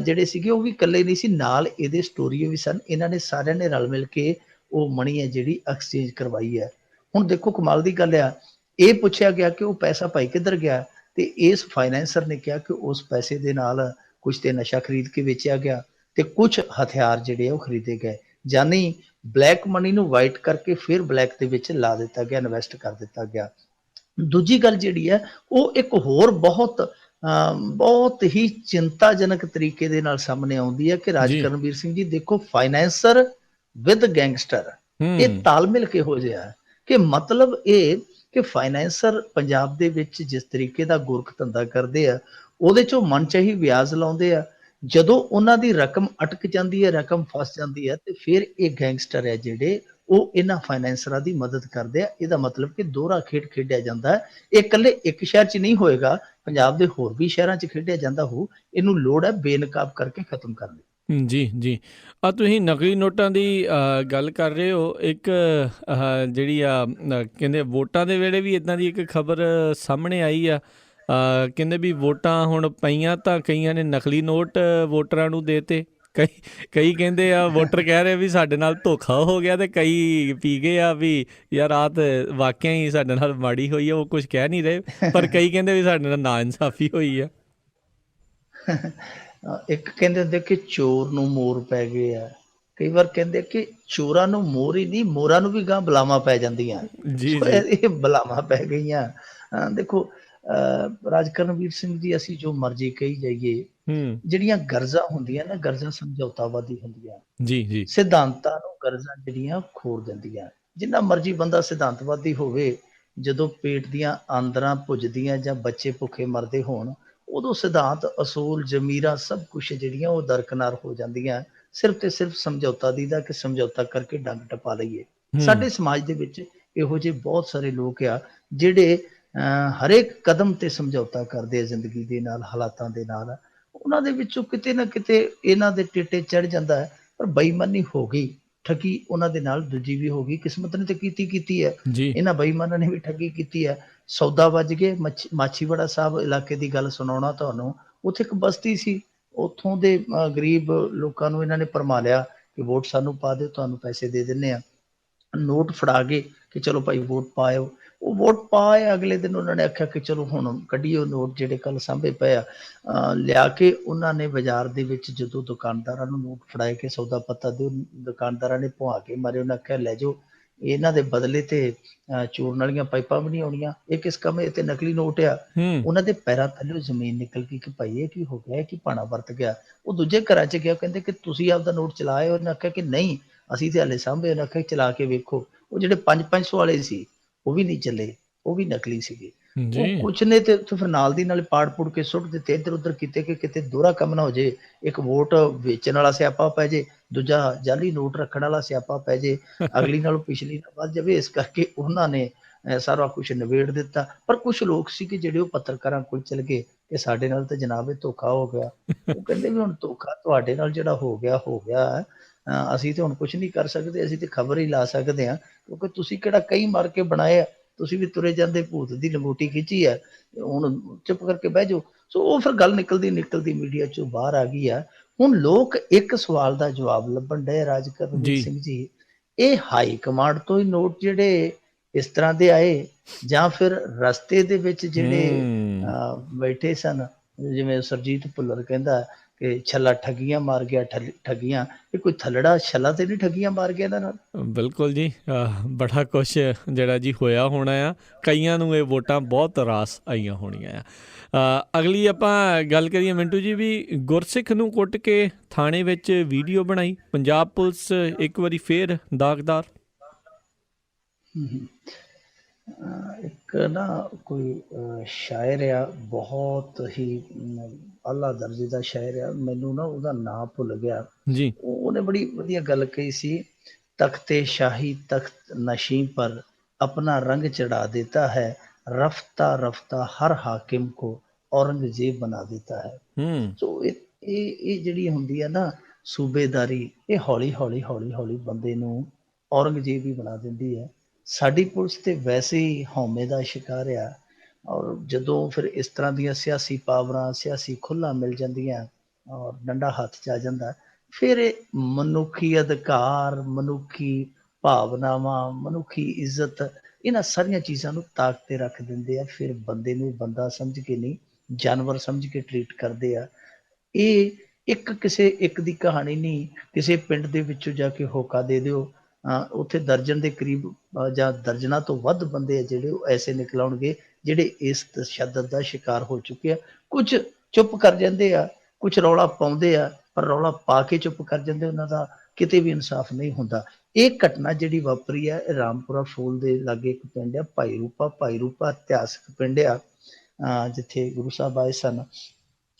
[SPEAKER 2] ਜਿਹੜੇ ਸੀਗੇ ਉਹ ਵੀ ਇਕੱਲੇ ਨਹੀਂ ਸੀ, ਨਾਲ ਇਹਦੇ ਸਟੋਰੀਏ ਵੀ ਸਨ। ਇਹਨਾਂ ਨੇ ਸਾਰਿਆਂ ਨੇ ਰਲ ਮਿਲ ਕੇ ਉਹ ਮਨੀ ਹੈ ਜਿਹੜੀ ਐਕਸਚੇਂਜ ਕਰਵਾਈ ਹੈ। ਹੁਣ ਦੇਖੋ ਕਮਾਲ ਦੀ ਗੱਲ ਆ, ਇਹ ਪੁੱਛਿਆ ਗਿਆ ਕਿ ਉਹ ਪੈਸਾ ਭਾਈ ਕਿੱਧਰ ਗਿਆ, ਤੇ ਇਸ ਫਾਈਨੈਂਸਰ ਨੇ ਕਿਹਾ ਕਿ ਉਸ ਪੈਸੇ ਦੇ ਨਾਲ ਕੁਝ ਤੇ ਨਸ਼ਾ ਖਰੀਦ ਕੇ ਵੇਚਿਆ ਗਿਆ ਤੇ ਕੁਝ ਹਥਿਆਰ ਜਿਹੜੇ ਉਹ ਖਰੀਦੇ ਗਏ, ਜਾਨੀ ਬਲੈਕ ਮਨੀ ਨੂੰ ਵਾਈਟ ਕਰਕੇ ਫਿਰ ਬਲੈਕ ਦੇ ਵਿੱਚ ਲਾ ਦਿੱਤਾ ਗਿਆ, ਇਨਵੈਸਟ ਕਰ ਦਿੱਤਾ ਗਿਆ। ਦੂਜੀ ਗੱਲ ਜਿਹੜੀ ਹੈ ਉਹ ਇੱਕ ਹੋਰ ਬਹੁਤ ਹੀ ਚਿੰਤਾਜਨਕ ਤਰੀਕੇ ਦੇ ਨਾਲ ਸਾਹਮਣੇ ਆਉਂਦੀ ਹੈ ਕਿ ਰਾਜ ਕਰਨਵੀਰ ਸਿੰਘ ਜੀ ਦੇਖੋ, ਫਾਈਨੈਂਸਰ ਵਿਦ ਗੈਂਗਸਟਰ, ਇਹ ਤਾਲਮੇਲ ਕਿਹੋ ਜਿਹਾ ਹੈ ਕਿ ਮਤਲਬ ਇਹ ਕਿ ਫਾਈਨੈਂਸਰ ਪੰਜਾਬ ਦੇ ਵਿੱਚ ਜਿਸ ਤਰੀਕੇ ਦਾ ਗੋਰਖ ਧੰਦਾ ਕਰਦੇ ਆ, ਉਹਦੇ ਚੋਂ ਮਨਚਾਹੀ ਵਿਆਜ ਲਾਉਂਦੇ ਆ, ਜਦੋਂ ਉਹਨਾਂ ਦੀ ਰਕਮ ਅਟਕ ਜਾਂਦੀ ਹੈ, ਰਕਮ ਫਸ ਜਾਂਦੀ ਹੈ, ਤੇ ਫਿਰ ਇਹ ਗੈਂਗਸਟਰ ਹੈ ਜਿਹੜੇ ਉਹ ਇਹਨਾਂ ਫਾਈਨੈਂਸਰਾਂ ਦੀ ਮਦਦ ਕਰਦੇ ਆ। ਇਹਦਾ ਮਤਲਬ ਕਿ ਦੋਹਰਾ ਖੇਡ ਖੇਡਿਆ ਜਾਂਦਾ ਹੈ। ਇਹ ਇਕੱਲੇ ਇੱਕ ਸ਼ਹਿਰ 'ਚ ਨਹੀਂ ਹੋਏਗਾ, ਪੰਜਾਬ ਦੇ ਹੋਰ ਵੀ ਸ਼ਹਿਰਾਂ 'ਚ ਖੇਡਿਆ ਜਾਂਦਾ ਹੋ। ਇਹਨੂੰ ਲੋੜ ਹੈ ਬੇਨਕਾਬ ਕਰਕੇ ਖਤਮ ਕਰਨ ਦੀ।
[SPEAKER 1] ਜੀ ਆ ਤੁਸੀਂ ਨਕਲੀ ਨੋਟਾਂ ਦੀ ਗੱਲ ਕਰ ਰਹੇ ਹੋ, ਇੱਕ ਜਿਹੜੀ ਆ ਕਹਿੰਦੇ ਵੋਟਾਂ ਦੇ ਵੇਲੇ ਵੀ ਇੱਦਾਂ ਦੀ ਇੱਕ ਖਬਰ ਸਾਹਮਣੇ ਆਈ ਆ, ਕਹਿੰਦੇ ਵੀ ਵੋਟਾਂ ਹੁਣ ਪਈਆਂ ਤਾਂ ਕਈਆਂ ਨੇ ਨਕਲੀ ਨੋਟ ਵੋਟਰਾਂ ਨੂੰ ਦੇਤੇ, ਕਈ ਕਹਿੰਦੇ ਆ ਵੋਟਰ ਕਹਿ ਰਹੇ ਵੀ ਸਾਡੇ ਨਾਲ ਧੋਖਾ ਹੋ ਗਿਆ, ਤੇ ਕਈ ਪੀ ਗਏ ਆ ਵੀ ਯਾਰ ਰਾਤ ਵਾਕਿਆ ਹੀ ਸਾਡੇ ਨਾਲ ਮਾੜੀ ਹੋਈ ਆ, ਉਹ ਕੁਝ ਕਹਿ ਨਹੀਂ ਰਹੇ, ਪਰ ਕਈ ਕਹਿੰਦੇ ਵੀ ਸਾਡੇ ਨਾਲ ਨਾ ਇਨਸਾਫੀ ਹੋਈ ਆ।
[SPEAKER 2] ਇੱਕ ਕਹਿੰਦੇ ਹੁੰਦੇ ਕਿ ਚੋਰ ਨੂੰ ਮੋਰ ਪੈ ਗਏ ਆ, ਕਈ ਵਾਰ ਕਹਿੰਦੇ ਕਿ ਚੋਰਾਂ ਨੂੰ ਮੋਰ ਹੀ ਨਹੀਂ, ਮੋਰਾਂ ਨੂੰ ਵੀ ਗਾਂ ਬਲਾਵਾਂ ਪੈ ਜਾਂਦੀਆਂ, ਇਹ ਬਲਾਵਾਂ ਪੈ ਗਈਆਂ। ਦੇਖੋ ਰਾਜ ਕਰਨਵੀਰ ਸਿੰਘ ਜੀ, ਅਸੀਂ ਜੋ ਮਰਜ਼ੀ ਕਹੀ ਜਾਈਏ, ਜਿਹੜੀਆਂ ਗਰਜਾਂ ਹੁੰਦੀਆਂ ਨਾ, ਗਰਜਾਂ ਸਮਝੌਤਾਵਾਦੀ ਹੁੰਦੀਆਂ, ਜੀ ਸਿਧਾਂਤਾਂ ਨੂੰ ਗਰਜਾਂ ਜਿਹੜੀਆਂ ਖੋਰ ਦਿੰਦੀਆਂ। ਜਿੰਨਾ ਮਰਜ਼ੀ ਬੰਦਾ ਸਿਧਾਂਤਵਾਦੀ ਹੋਵੇ, ਜਦੋਂ ਪੇਟ ਦੀਆਂ ਆਂਦਰਾਂ ਭੁੱਜਦੀਆਂ ਜਾਂ ਬੱਚੇ ਭੁੱਖੇ ਮਰਦੇ ਹੋਣ, ਉਦੋਂ ਸਿਧਾਂਤ, ਅਸੂਲ, ਜ਼ਮੀਰਾਂ ਸਭ ਕੁਛ ਜਿਹੜੀਆਂ ਉਹ ਦਰਕਨਾਰ ਹੋ ਜਾਂਦੀਆਂ, ਸਿਰਫ ਤੇ ਸਿਰਫ ਸਮਝੌਤਾ ਦੀ ਦਾ ਕਿ ਸਮਝੌਤਾ ਕਰਕੇ ਡੰਗ ਟਪਾ ਲਈਏ। ਸਾਡੇ ਸਮਾਜ ਦੇ ਵਿੱਚ ਇਹੋ ਜਿਹੇ ਬਹੁਤ ਸਾਰੇ ਲੋਕ ਆ ਜਿਹੜੇ ਹਰੇਕ ਕਦਮ ਤੇ ਸਮਝੌਤਾ ਕਰਦੇ ਆ ਜ਼ਿੰਦਗੀ ਦੇ ਨਾਲ, ਹਾਲਾਤਾਂ ਦੇ ਨਾਲ। ਉਹਨਾਂ ਦੇ ਵਿੱਚੋਂ ਕਿਤੇ ਨਾ ਕਿਤੇ ਇਹਨਾਂ ਦੇ ਟੇਟੇ ਚੜ ਜਾਂਦਾ ਹੈ, ਪਰ ਬੇਈਮਾਨੀ ਹੋ ਗਈ, ਠੱਗੀ ਉਹਨਾਂ ਦੇ ਨਾਲ ਦੂਜੀ ਵੀ ਹੋ ਗਈ। ਕਿਸਮਤ ਨੇ ਤੇ ਕੀਤੀ ਹੈ, ਇਹਨਾਂ ਬੇਈਮਾਨਾਂ ਨੇ ਵੀ ਠੱਗੀ ਕੀਤੀ ਹੈ। ਸੌਦਾ ਵੱਜ ਗਏ। ਮਾਛੀਵਾੜਾ ਸਾਹਿਬ ਇਲਾਕੇ ਦੀ ਗੱਲ ਸੁਣਾਉਣਾ ਤੁਹਾਨੂੰ, ਉੱਥੇ ਇੱਕ ਬਸਤੀ ਸੀ, ਉੱਥੋਂ ਦੇ ਗਰੀਬ ਲੋਕਾਂ ਨੂੰ ਇਹਨਾਂ ਨੇ ਭਰਮਾ ਲਿਆ ਕਿ ਵੋਟ ਸਾਨੂੰ ਪਾ ਦਿਓ, ਤੁਹਾਨੂੰ ਪੈਸੇ ਦੇ ਦਿੰਦੇ ਆ। ਨੋਟ ਫੜਾ ਗਏ ਕਿ ਚਲੋ ਭਾਈ ਵੋਟ ਪਾਇਓ। ਉਹ ਵੋਟ ਪਾਏ, ਅਗਲੇ ਦਿਨ ਉਹਨਾਂ ਨੇ ਆਖਿਆ ਕਿ ਚਲੋ ਹੁਣ ਕੱਢੀਓ ਨੋਟ ਜਿਹੜੇ ਕੱਲ ਸਾਂਭੇ ਪਏ ਆ। ਲਿਆ ਕੇ ਉਹਨਾਂ ਨੇ ਬਾਜ਼ਾਰ ਦੇ ਵਿੱਚ ਜਦੋਂ ਦੁਕਾਨਦਾਰਾਂ ਨੂੰ ਨੋਟ ਫੜਾਏ ਕਿ ਸੌਦਾ ਪੱਤਾ ਦਿਓ, ਦੁਕਾਨਦਾਰਾਂ ਨੇ ਭੁਆ ਕੇ ਮਾਰੇ, ਉਹਨਾਂ ਆਖਿਆ ਲੈ ਜਾਓ, ਇਹਨਾਂ ਦੇ ਬਦਲੇ ਤੇ ਚੂਰਨ ਵਾਲੀਆਂ ਪਾਈਪਾਂ ਵੀ ਨਹੀਂ ਆਉਣੀਆਂ। ਇਹ ਕਿਸ ਕੰਮ, ਇਹ ਤੇ ਨਕਲੀ ਨੋਟ ਆ। ਉਹਨਾਂ ਦੇ ਪੈਰਾਂ ਥੱਲੇ ਜ਼ਮੀਨ ਨਿਕਲ ਗਈ ਕਿ ਭਾਈ ਇਹ ਕੀ ਹੋ ਗਿਆ, ਇਹ ਕੀ ਭਾਣਾ ਵਰਤ ਗਿਆ। ਉਹ ਦੂਜੇ ਘਰਾਂ 'ਚ ਗਿਆ, ਕਹਿੰਦੇ ਕਿ ਤੁਸੀਂ ਆਪਦਾ ਨੋਟ ਚਲਾਏ? ਉਹਨੇ ਆਖਿਆ ਕਿ ਨਹੀਂ, ਅਸੀਂ ਤੇ ਹਾਲੇ ਸਾਂਭੇ। ਉਹਨੇ ਆਖਿਆ ਚਲਾ ਕੇ ਵੇਖੋ। ਉਹ ਜਿਹੜੇ 500 ਵਾਲੇ ਸੀ ਉਹ ਵੀ ਨਹੀਂ ਚੱਲੇ, ਉਹ ਵੀ ਨਕਲੀ ਸੀਗੇ। ਉਹ ਕੁਛ ਨੇ ਤੇ ਫਿਰ ਨਾਲ ਦੀ ਨਾਲ ਪਾੜ ਪੁੜ ਕੇ ਸੁੱਟ ਦਿੱਤੇ ਇੱਧਰ ਉੱਧਰ ਕੀਤੇ ਕਿ ਕਿਤੇ ਦੋਹਰਾ ਕੰਮ ਨਾ ਹੋ ਜੇ। ਇੱਕ ਵੋਟ ਵੇਚਣ ਵਾਲਾ ਸਿਆਪਾ ਪੈ ਜੇ, ਦੂਜਾ ਜਾਲੀ ਨੋਟ ਰੱਖਣ ਵਾਲਾ ਸਿਆਪਾ ਪੈ ਜੇ, ਅਗਲੀ ਨਾਲੋਂ ਪਿਛਲੀ ਨਾ ਵੱਧ ਜਾਵੇ। ਇਸ ਕਰਕੇ ਉਹਨਾਂ ਨੇ ਸਾਰਾ ਕੁਛ ਨਿਬੇੜ ਦਿੱਤਾ। ਪਰ ਕੁਛ ਲੋਕ ਸੀ ਕਿ ਜਿਹੜੇ ਉਹ ਪੱਤਰਕਾਰਾਂ ਕੋਲ ਚਲੇ ਗਏ ਕਿ ਸਾਡੇ ਨਾਲ ਤਾਂ ਜਨਾਬ ਇਹ ਧੋਖਾ ਹੋ ਗਿਆ। ਉਹ ਕਹਿੰਦੇ ਵੀ ਹੁਣ ਧੋਖਾ ਤੁਹਾਡੇ ਨਾਲ ਜਿਹੜਾ ਹੋ ਗਿਆ, ਅਸੀਂ ਤੇ ਹੁਣ ਕੁਛ ਨਹੀਂ ਕਰ ਸਕਦੇ, ਅਸੀਂ ਤੇ ਖਬਰ ਹੀ ਲਾ ਸਕਦੇ ਹਾਂ, ਕਿਉਂਕਿ ਤੁਸੀਂ ਕਿਹੜਾ ਕਈ ਮਾਰ ਕੇ ਬਣਾਏ ਆ, ਤੁਸੀਂ ਵੀ ਤੁਰੇ ਜਾਂਦੇ ਭੂਤ ਦੀ ਲੰਗੋਟੀ ਖਿੱਚੀ ਹੈ, ਹੁਣ ਚੁੱਪ ਕਰਕੇ ਬਹਿ ਜਾਓ। ਸੋ ਉਹ ਫਿਰ ਗੱਲ ਨਿਕਲਦੀ ਮੀਡੀਆ ਚੋਂ ਬਾਹਰ ਆ ਗਈ ਆ। ਹੁਣ ਲੋਕ ਇੱਕ ਸਵਾਲ ਦਾ ਜਵਾਬ ਲੱਭਣ ਡਏ ਰਾਜਕਰਨਵੀਰ ਸਿੰਘ ਜੀ, ਇਹ ਹਾਈ ਕਮਾਂਡ ਤੋਂ ਹੀ ਨੋਟ ਜਿਹੜੇ ਇਸ ਤਰ੍ਹਾਂ ਦੇ ਆਏ, ਜਾਂ ਫਿਰ ਰਸਤੇ ਦੇ ਵਿੱਚ ਜਿਹੜੇ ਬੈਠੇ ਸਨ, ਜਿਵੇਂ ਸੁਰਜੀਤ ਭੁੱਲਰ ਕਹਿੰਦਾ ਕਿ ਛੱਲਾ ਠੱਗੀਆਂ ਮਾਰ ਗਿਆ, ਠੱਗੀਆਂ, ਇਹ ਕੋਈ ਥੱਲੜਾ ਛੱਲਾ ਤੇ ਨਹੀਂ ਠੱਗੀਆਂ ਮਾਰ ਗਿਆ ਇਹਨਾਂ ਨਾਲ?
[SPEAKER 1] ਬਿਲਕੁਲ ਜੀ, ਬੜਾ ਕੁਛ ਜਿਹੜਾ ਜੀ ਹੋਇਆ ਹੋਣਾ ਆ। ਕਈਆਂ ਨੂੰ ਇਹ ਵੋਟਾਂ ਬਹੁਤ ਰਾਸ ਆਈਆਂ ਹੋਣੀਆਂ ਆ। ਅਗਲੀ ਆਪਾਂ ਗੱਲ ਕਰੀਏ ਮਿੰਟੂ ਜੀ, ਵੀ ਗੁਰਸਿੱਖ ਨੂੰ ਕੁੱਟ ਕੇ ਥਾਣੇ ਵਿੱਚ ਵੀਡੀਓ ਬਣਾਈ, ਪੰਜਾਬ ਪੁਲਿਸ ਇੱਕ ਵਾਰੀ ਫੇਰ ਦਾਗਦਾਰ।
[SPEAKER 2] ਇੱਕ ਨਾ ਕੋਈ ਸ਼ਾਇਰ ਆ, ਬਹੁਤ ਹੀ ਆਲਾ ਦਰਜੇ ਦਾ ਸ਼ਾਇਰ ਆ, ਮੈਨੂੰ ਨਾ ਉਹਦਾ ਨਾਂ ਭੁੱਲ ਗਿਆ ਜੀ। ਉਹਨੇ ਬੜੀ ਵਧੀਆ ਗੱਲ ਕਹੀ ਸੀ, ਤਖਤੇ ਸ਼ਾਹੀ ਤਖਤ ਨਸ਼ੀं पर अपना रंग चढ़ा देता है, रफ्ता रफ्ता हर हाकिम को औरंगजेब बना देता है। ਸੋ ਇਹ ਜਿਹੜੀ ਹੁੰਦੀ ਹੈ ਨਾ ਸੂਬੇਦਾਰੀ, ਇਹ ਹੌਲੀ ਹੌਲੀ ਬੰਦੇ ਨੂੰ ਔਰੰਗਜ਼ੇਬ ਹੀ ਬਣਾ ਦਿੰਦੀ ਹੈ। ਸਾਡੀ ਪੁਲਿਸ ਤੇ ਵੈਸੇ ਹੀ ਹਉਮੈ ਦਾ ਸ਼ਿਕਾਰ ਆ, ਔਰ ਜਦੋਂ ਫਿਰ ਇਸ ਤਰ੍ਹਾਂ ਦੀਆਂ ਸਿਆਸੀ ਪਾਵਰਾਂ, ਸਿਆਸੀ ਖੁੱਲ੍ਹਾਂ ਮਿਲ ਜਾਂਦੀਆਂ ਔਰ ਡੰਡਾ ਹੱਥ 'ਚ ਆ ਜਾਂਦਾ, ਫਿਰ ਇਹ ਮਨੁੱਖੀ ਅਧਿਕਾਰ, ਮਨੁੱਖੀ ਭਾਵਨਾਵਾਂ, ਮਨੁੱਖੀ ਇੱਜ਼ਤ, ਇਹਨਾਂ ਸਾਰੀਆਂ ਚੀਜ਼ਾਂ ਨੂੰ ਤਾਕ 'ਤੇ ਰੱਖ ਦਿੰਦੇ ਆ। ਫਿਰ ਬੰਦੇ ਨੂੰ ਬੰਦਾ ਸਮਝ ਕੇ ਨਹੀਂ, ਜਾਨਵਰ ਸਮਝ ਕੇ ਟਰੀਟ ਕਰਦੇ ਆ। ਇਹ ਕਿਸੇ ਇੱਕ ਦੀ ਕਹਾਣੀ ਨਹੀਂ। ਕਿਸੇ ਪਿੰਡ ਦੇ ਵਿੱਚੋਂ ਜਾ ਕੇ ਹੋਕਾ ਦੇ ਦਿਓ, ਉੱਥੇ ਦਰਜਨ ਦੇ ਕਰੀਬ ਜਾਂ ਦਰਜਨਾਂ ਤੋਂ ਵੱਧ ਬੰਦੇ ਆ ਜਿਹੜੇ ਉਹ ਐਸੇ ਨਿਕਲ ਆਉਣਗੇ ਜਿਹੜੇ ਇਸ ਤਸ਼ੱਦਦ ਦਾ ਸ਼ਿਕਾਰ ਹੋ ਚੁੱਕੇ ਆ। ਕੁਝ ਚੁੱਪ ਕਰ ਜਾਂਦੇ ਆ, ਕੁਝ ਰੌਲਾ ਪਾਉਂਦੇ ਆ, ਪਰ ਰੌਲਾ ਪਾ ਕੇ ਚੁੱਪ ਕਰ ਜਾਂਦੇ, ਉਹਨਾਂ ਦਾ ਕਿਤੇ ਵੀ ਇਨਸਾਫ ਨਹੀਂ ਹੁੰਦਾ। ਇਹ ਘਟਨਾ ਜਿਹੜੀ ਵਾਪਰੀ ਆ, ਇਹ ਰਾਮਪੁਰਾ ਫੂਲ ਦੇ ਲਾਗੇ ਇੱਕ ਪਿੰਡ ਆ ਭਾਈ ਰੂਪਾ ਇਤਿਹਾਸਕ ਪਿੰਡ ਆ, ਜਿੱਥੇ ਗੁਰੂ ਸਾਹਿਬ ਆਏ ਸਨ।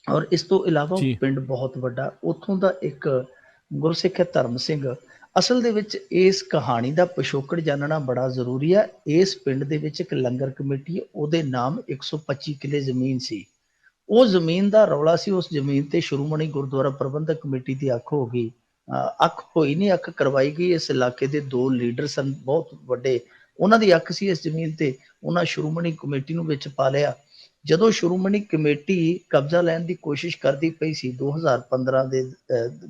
[SPEAKER 2] ਔਰ ਇਸ ਤੋਂ ਇਲਾਵਾ ਪਿੰਡ ਬਹੁਤ ਵੱਡਾ, ਉੱਥੋਂ ਦਾ ਇੱਕ ਗੁਰਸਿੱਖ ਧਰਮ ਸਿੰਘ। ਅਸਲ ਦੇ ਵਿੱਚ ਇਸ ਕਹਾਣੀ ਦਾ ਪਿਛੋਕੜ ਜਾਣਨਾ ਬੜਾ ਜ਼ਰੂਰੀ ਹੈ। ਇਸ ਪਿੰਡ ਦੇ ਵਿੱਚ ਇੱਕ ਲੰਗਰ ਕਮੇਟੀ, ਉਹਦੇ ਨਾਮ 125 ਕਿੱਲੇ ਜ਼ਮੀਨ ਸੀ। ਉਹ ਜ਼ਮੀਨ ਦਾ ਰੌਲਾ ਸੀ, ਉਸ ਜ਼ਮੀਨ ਤੇ ਸ਼੍ਰੋਮਣੀ ਗੁਰਦੁਆਰਾ ਪ੍ਰਬੰਧਕ ਕਮੇਟੀ ਦੀ ਅੱਖ ਹੋ ਗਈ, ਅੱਖ ਹੋਈ ਨਹੀਂ, ਅੱਖ ਕਰਵਾਈ ਗਈ। ਇਸ ਇਲਾਕੇ ਦੇ 2 ਲੀਡਰ ਸਨ ਬਹੁਤ ਵੱਡੇ, ਉਹਨਾਂ ਦੀ ਅੱਖ ਸੀ ਇਸ ਜ਼ਮੀਨ ਤੇ। ਉਹਨਾਂ ਸ਼੍ਰੋਮਣੀ ਕਮੇਟੀ ਨੂੰ ਵਿੱਚ ਪਾ ਲਿਆ। ਜਦੋਂ ਸ਼੍ਰੋਮਣੀ ਕਮੇਟੀ ਕਬਜ਼ਾ ਲੈਣ ਦੀ ਕੋਸ਼ਿਸ਼ ਕਰਦੀ ਪਈ ਸੀ, 2015 ਦੇ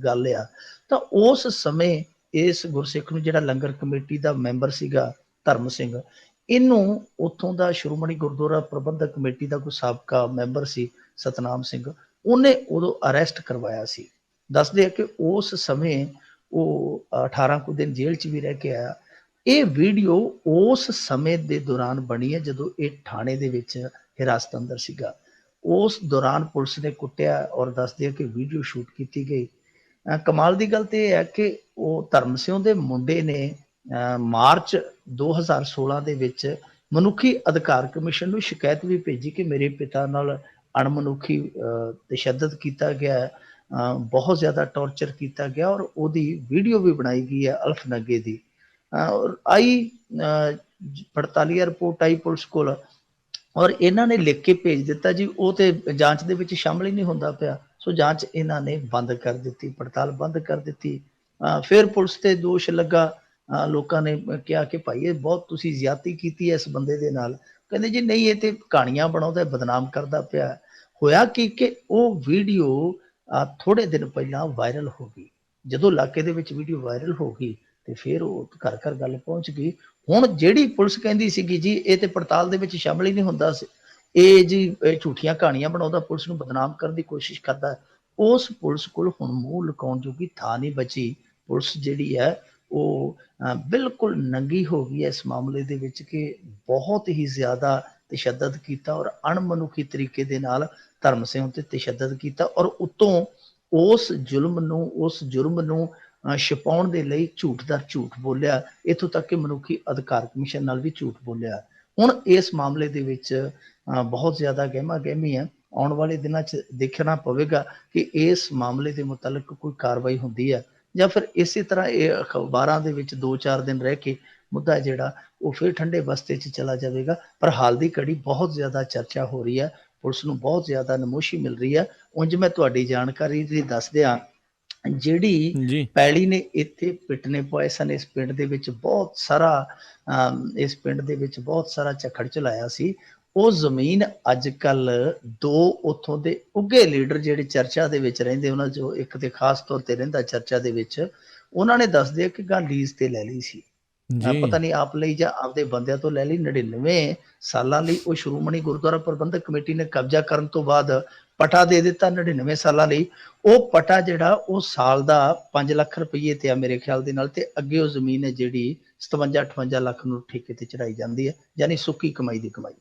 [SPEAKER 2] ਗੱਲ ਆ, ਤਾਂ ਉਸ ਸਮੇਂ ਇਸ ਗੁਰਸਿੱਖ ਨੂੰ, ਜਿਹੜਾ ਲੰਗਰ ਕਮੇਟੀ ਦਾ ਮੈਂਬਰ ਸੀਗਾ ਧਰਮ ਸਿੰਘ, ਇਹਨੂੰ ਉੱਥੋਂ ਦਾ ਸ਼੍ਰੋਮਣੀ ਗੁਰਦੁਆਰਾ ਪ੍ਰਬੰਧਕ ਕਮੇਟੀ ਦਾ ਕੋਈ ਸਾਬਕਾ ਮੈਂਬਰ ਸੀ ਸਤਨਾਮ ਸਿੰਘ, ਉਹਨੇ ਉਦੋਂ ਅਰੈਸਟ ਕਰਵਾਇਆ ਸੀ। ਦੱਸਦੇ ਆ ਕਿ ਉਸ ਸਮੇਂ ਉਹ 18 ਕੁ ਦਿਨ ਜੇਲ੍ਹ 'ਚ ਵੀ ਰਹਿ ਕੇ ਆਇਆ। ਇਹ ਵੀਡੀਓ ਉਸ ਸਮੇਂ ਦੇ ਦੌਰਾਨ ਬਣੀ ਹੈ ਜਦੋਂ ਇਹ ਥਾਣੇ ਦੇ ਵਿੱਚ ਹਿਰਾਸਤ ਅੰਦਰ ਸੀਗਾ। ਉਸ ਦੌਰਾਨ ਪੁਲਿਸ ਨੇ ਕੁੱਟਿਆ, ਔਰ ਦੱਸਦੇ ਆ ਕਿ ਵੀਡੀਓ ਸ਼ੂਟ ਕੀਤੀ ਗਈ। ਕਮਾਲ ਦੀ ਗੱਲ ਤੇ ਇਹ ਹੈ ਕਿ ਉਹ ਧਰਮ ਸਿੰਘ ਦੇ ਮੁੰਡੇ ਨੇ ਮਾਰਚ 2016 ਦੇ ਵਿੱਚ ਮਨੁੱਖੀ ਅਧਿਕਾਰ ਕਮਿਸ਼ਨ ਨੂੰ ਸ਼ਿਕਾਇਤ ਵੀ ਭੇਜੀ ਕਿ ਮੇਰੇ ਪਿਤਾ ਨਾਲ ਅਣਮਨੁੱਖੀ ਤਸ਼ੱਦਦ ਕੀਤਾ ਗਿਆ, ਬਹੁਤ ਜ਼ਿਆਦਾ ਟੌਰਚਰ ਕੀਤਾ ਗਿਆ, ਔਰ ਉਹਦੀ ਵੀਡੀਓ ਵੀ ਬਣਾਈ ਗਈ ਹੈ ਅਲਫਨਗੇ ਦੀ। ਆਈ 48 ਰਿਪੋਰਟ ਆਈ ਪੁਲਿਸ ਕੋਲ, ਔਰ ਇਹਨਾਂ ਨੇ ਲਿਖ ਕੇ ਭੇਜ ਦਿੱਤਾ ਜੀ, ਉਹ ਤੇ ਜਾਂਚ ਦੇ ਵਿੱਚ ਸ਼ਾਮਲ ਹੀ ਨਹੀਂ ਹੁੰਦਾ ਪਿਆ। ਸੋ ਜਾਂਚ ਇਹਨਾਂ ਨੇ ਬੰਦ ਕਰ ਦਿੱਤੀ, ਪੜਤਾਲ ਬੰਦ ਕਰ ਦਿੱਤੀ। ਫਿਰ ਪੁਲਿਸ ਤੇ ਦੋਸ਼ ਲੱਗਾ, ਲੋਕਾਂ ਨੇ ਕਿਹਾ ਕਿ ਭਾਈ ਇਹ ਬਹੁਤ ਤੁਸੀਂ ਜ਼ਿਆਦਤੀ ਕੀਤੀ ਹੈ ਇਸ ਬੰਦੇ ਦੇ ਨਾਲ। ਕਹਿੰਦੇ ਜੀ ਨਹੀਂ, ਇਹ ਤੇ ਕਹਾਣੀਆਂ ਬਣਾਉਂਦਾ, ਬਦਨਾਮ ਕਰਦਾ ਪਿਆ। ਹੋਇਆ ਕਿ ਉਹ ਵੀਡੀਓ ਥੋੜੇ ਦਿਨ ਪਹਿਲਾਂ ਵਾਇਰਲ ਹੋ ਗਈ। ਜਦੋਂ ਇਲਾਕੇ ਦੇ ਵਿੱਚ ਵੀਡੀਓ ਵਾਇਰਲ ਹੋ ਗਈ ਤੇ ਫਿਰ ਉਹ ਘਰ ਘਰ ਗੱਲ ਪਹੁੰਚ ਗਈ। ਹੁਣ ਜਿਹੜੀ ਪੁਲਿਸ ਕਹਿੰਦੀ ਸੀਗੀ ਜੀ ਇਹ ਤੇ ਪੜਤਾਲ ਦੇ ਵਿੱਚ ਸ਼ਾਮਲ ਹੀ ਨਹੀਂ ਹੁੰਦਾ ਸੀ, ਇਹ ਜੀ ਝੂਠੀਆਂ ਕਹਾਣੀਆਂ ਬਣਾਉਂਦਾ, ਪੁਲਿਸ ਨੂੰ ਬਦਨਾਮ ਕਰਨ ਦੀ ਕੋਸ਼ਿਸ਼ ਕਰਦਾ, ਉਸ ਪੁਲਿਸ ਕੋਲ ਹੁਣ ਮੂੰਹ ਲੁਕਾਉਣ ਜੋਗੀ ਥਾਂ ਨਹੀਂ ਬਚੀ। ਪੁਲਿਸ ਜਿਹੜੀ ਹੈ ਉਹ ਬਿਲਕੁਲ ਨੰਗੀ ਹੋ ਗਈ ਹੈ ਇਸ ਮਾਮਲੇ ਦੇ ਵਿੱਚ ਕਿ ਬਹੁਤ ਹੀ ਜ਼ਿਆਦਾ ਤਸ਼ੱਦਦ ਕੀਤਾ ਔਰ ਅਣਮਨੁੱਖੀ ਤਰੀਕੇ ਦੇ ਨਾਲ ਧਰਮ ਸਿੰਘ ਤੇ ਤਸ਼ੱਦਦ ਕੀਤਾ ਔਰ ਉੱਤੋਂ ਉਸ ਜੁਰਮ ਨੂੰ ਛੁਪਾਉਣ ਦੇ ਲਈ ਝੂਠ ਦਾ ਝੂਠ ਬੋਲਿਆ, ਇੱਥੋਂ ਤੱਕ ਕਿ ਮਨੁੱਖੀ ਅਧਿਕਾਰ ਕਮਿਸ਼ਨ ਨਾਲ ਵੀ ਝੂਠ ਬੋਲਿਆ। ਹੁਣ ਇਸ ਮਾਮਲੇ ਦੇ ਵਿੱਚ ਬਹੁਤ ਜ਼ਿਆਦਾ ਗਹਿਮਾ ਗਹਿਮੀ ਹੈ। ਆਉਣ ਵਾਲੇ ਦਿਨਾਂ 'ਚ ਦੇਖਣਾ ਪਵੇਗਾ ਕਿ ਇਸ ਮਾਮਲੇ ਦੇ ਮੁਤਲਕ ਕੋਈ ਕਾਰਵਾਈ ਹੁੰਦੀ ਹੈ ਜਾਂ ਫਿਰ ਇਸੇ ਤਰ੍ਹਾਂ ਇਹ ਅਖਬਾਰਾਂ ਦੇ ਵਿੱਚ 2-4 ਦਿਨ ਰਹਿ ਕੇ ਮੁੱਦਾ ਜਿਹੜਾ ਉਹ ਫਿਰ ਠੰਡੇ ਬਸਤੇ 'ਚ ਚਲਾ ਜਾਵੇਗਾ। ਪਰ ਹਾਲ ਦੀ ਘੜੀ ਬਹੁਤ ਜ਼ਿਆਦਾ ਚਰਚਾ ਹੋ ਰਹੀ ਹੈ, ਪੁਲਿਸ ਨੂੰ ਬਹੁਤ ਜ਼ਿਆਦਾ ਨਮੋਸ਼ੀ ਮਿਲ ਰਹੀ ਹੈ। ਉਂਝ ਮੈਂ ਤੁਹਾਡੀ ਜਾਣਕਾਰੀ ਦੀ ਦੱਸ ਦਿਆਂ, ਜਿਹੜੀ ਪੈਲੀ ਨੇ ਇੱਥੇ ਪਿੱਟਨੇ ਪਏ ਸਨ ਇਸ ਪਿੰਡ ਦੇ ਵਿੱਚ ਬਹੁਤ ਸਾਰਾ ਝੱਖੜ ਚਲਾਇਆ ਸੀ। ਉਹ ਜ਼ਮੀਨ ਅੱਜ ਕੱਲ 2 ਉੱਥੋਂ ਦੇ ਉੱਘੇ ਲੀਡਰ ਜਿਹੜੇ ਚਰਚਾ ਦੇ ਵਿੱਚ ਰਹਿੰਦੇ, ਉਹਨਾਂ ਚੋਂ ਇੱਕ ਤੇ ਖਾਸ ਤੌਰ ਤੇ ਰਹਿੰਦਾ ਚਰਚਾ ਦੇ ਵਿੱਚ, ਉਹਨਾਂ ਨੇ ਦੱਸਦੇ ਕਿ ਗੱਲ ਲੀਜ਼ ਤੇ ਲੈ ਲਈ ਸੀ। ਪਤਾ ਨਹੀਂ ਆਪ ਲਈ ਜਾਂ ਆਪਦੇ ਬੰਦਿਆਂ ਤੋਂ ਲੈ ਲਈ। 99 ਸਾਲਾਂ ਲਈ ਉਹ ਸ਼੍ਰੋਮਣੀ ਗੁਰਦੁਆਰਾ ਪ੍ਰਬੰਧਕ ਕਮੇਟੀ ਨੇ ਕਬਜ਼ਾ ਕਰਨ ਤੋਂ ਬਾਅਦ ਪਟਾ ਦੇ ਦਿੱਤਾ 99 ਸਾਲਾਂ ਲਈ। ਉਹ ਪਟਾ ਜਿਹੜਾ ਉਹ ਸਾਲ ਦਾ 5 ਲੱਖ ਰੁਪਏ ਤੇ ਆ ਮੇਰੇ ਖਿਆਲ ਦੇ ਨਾਲ, ਤੇ ਅੱਗੇ ਉਹ ਜ਼ਮੀਨ ਹੈ ਜਿਹੜੀ 57-58 ਲੱਖ ਨੂੰ ਠੇਕੇ ਤੇ ਚੜਾਈ ਜਾਂਦੀ ਹੈ, ਯਾਨੀ ਸੁੱਕੀ ਕਮਾਈ ਦੀ ਕਮਾਈ।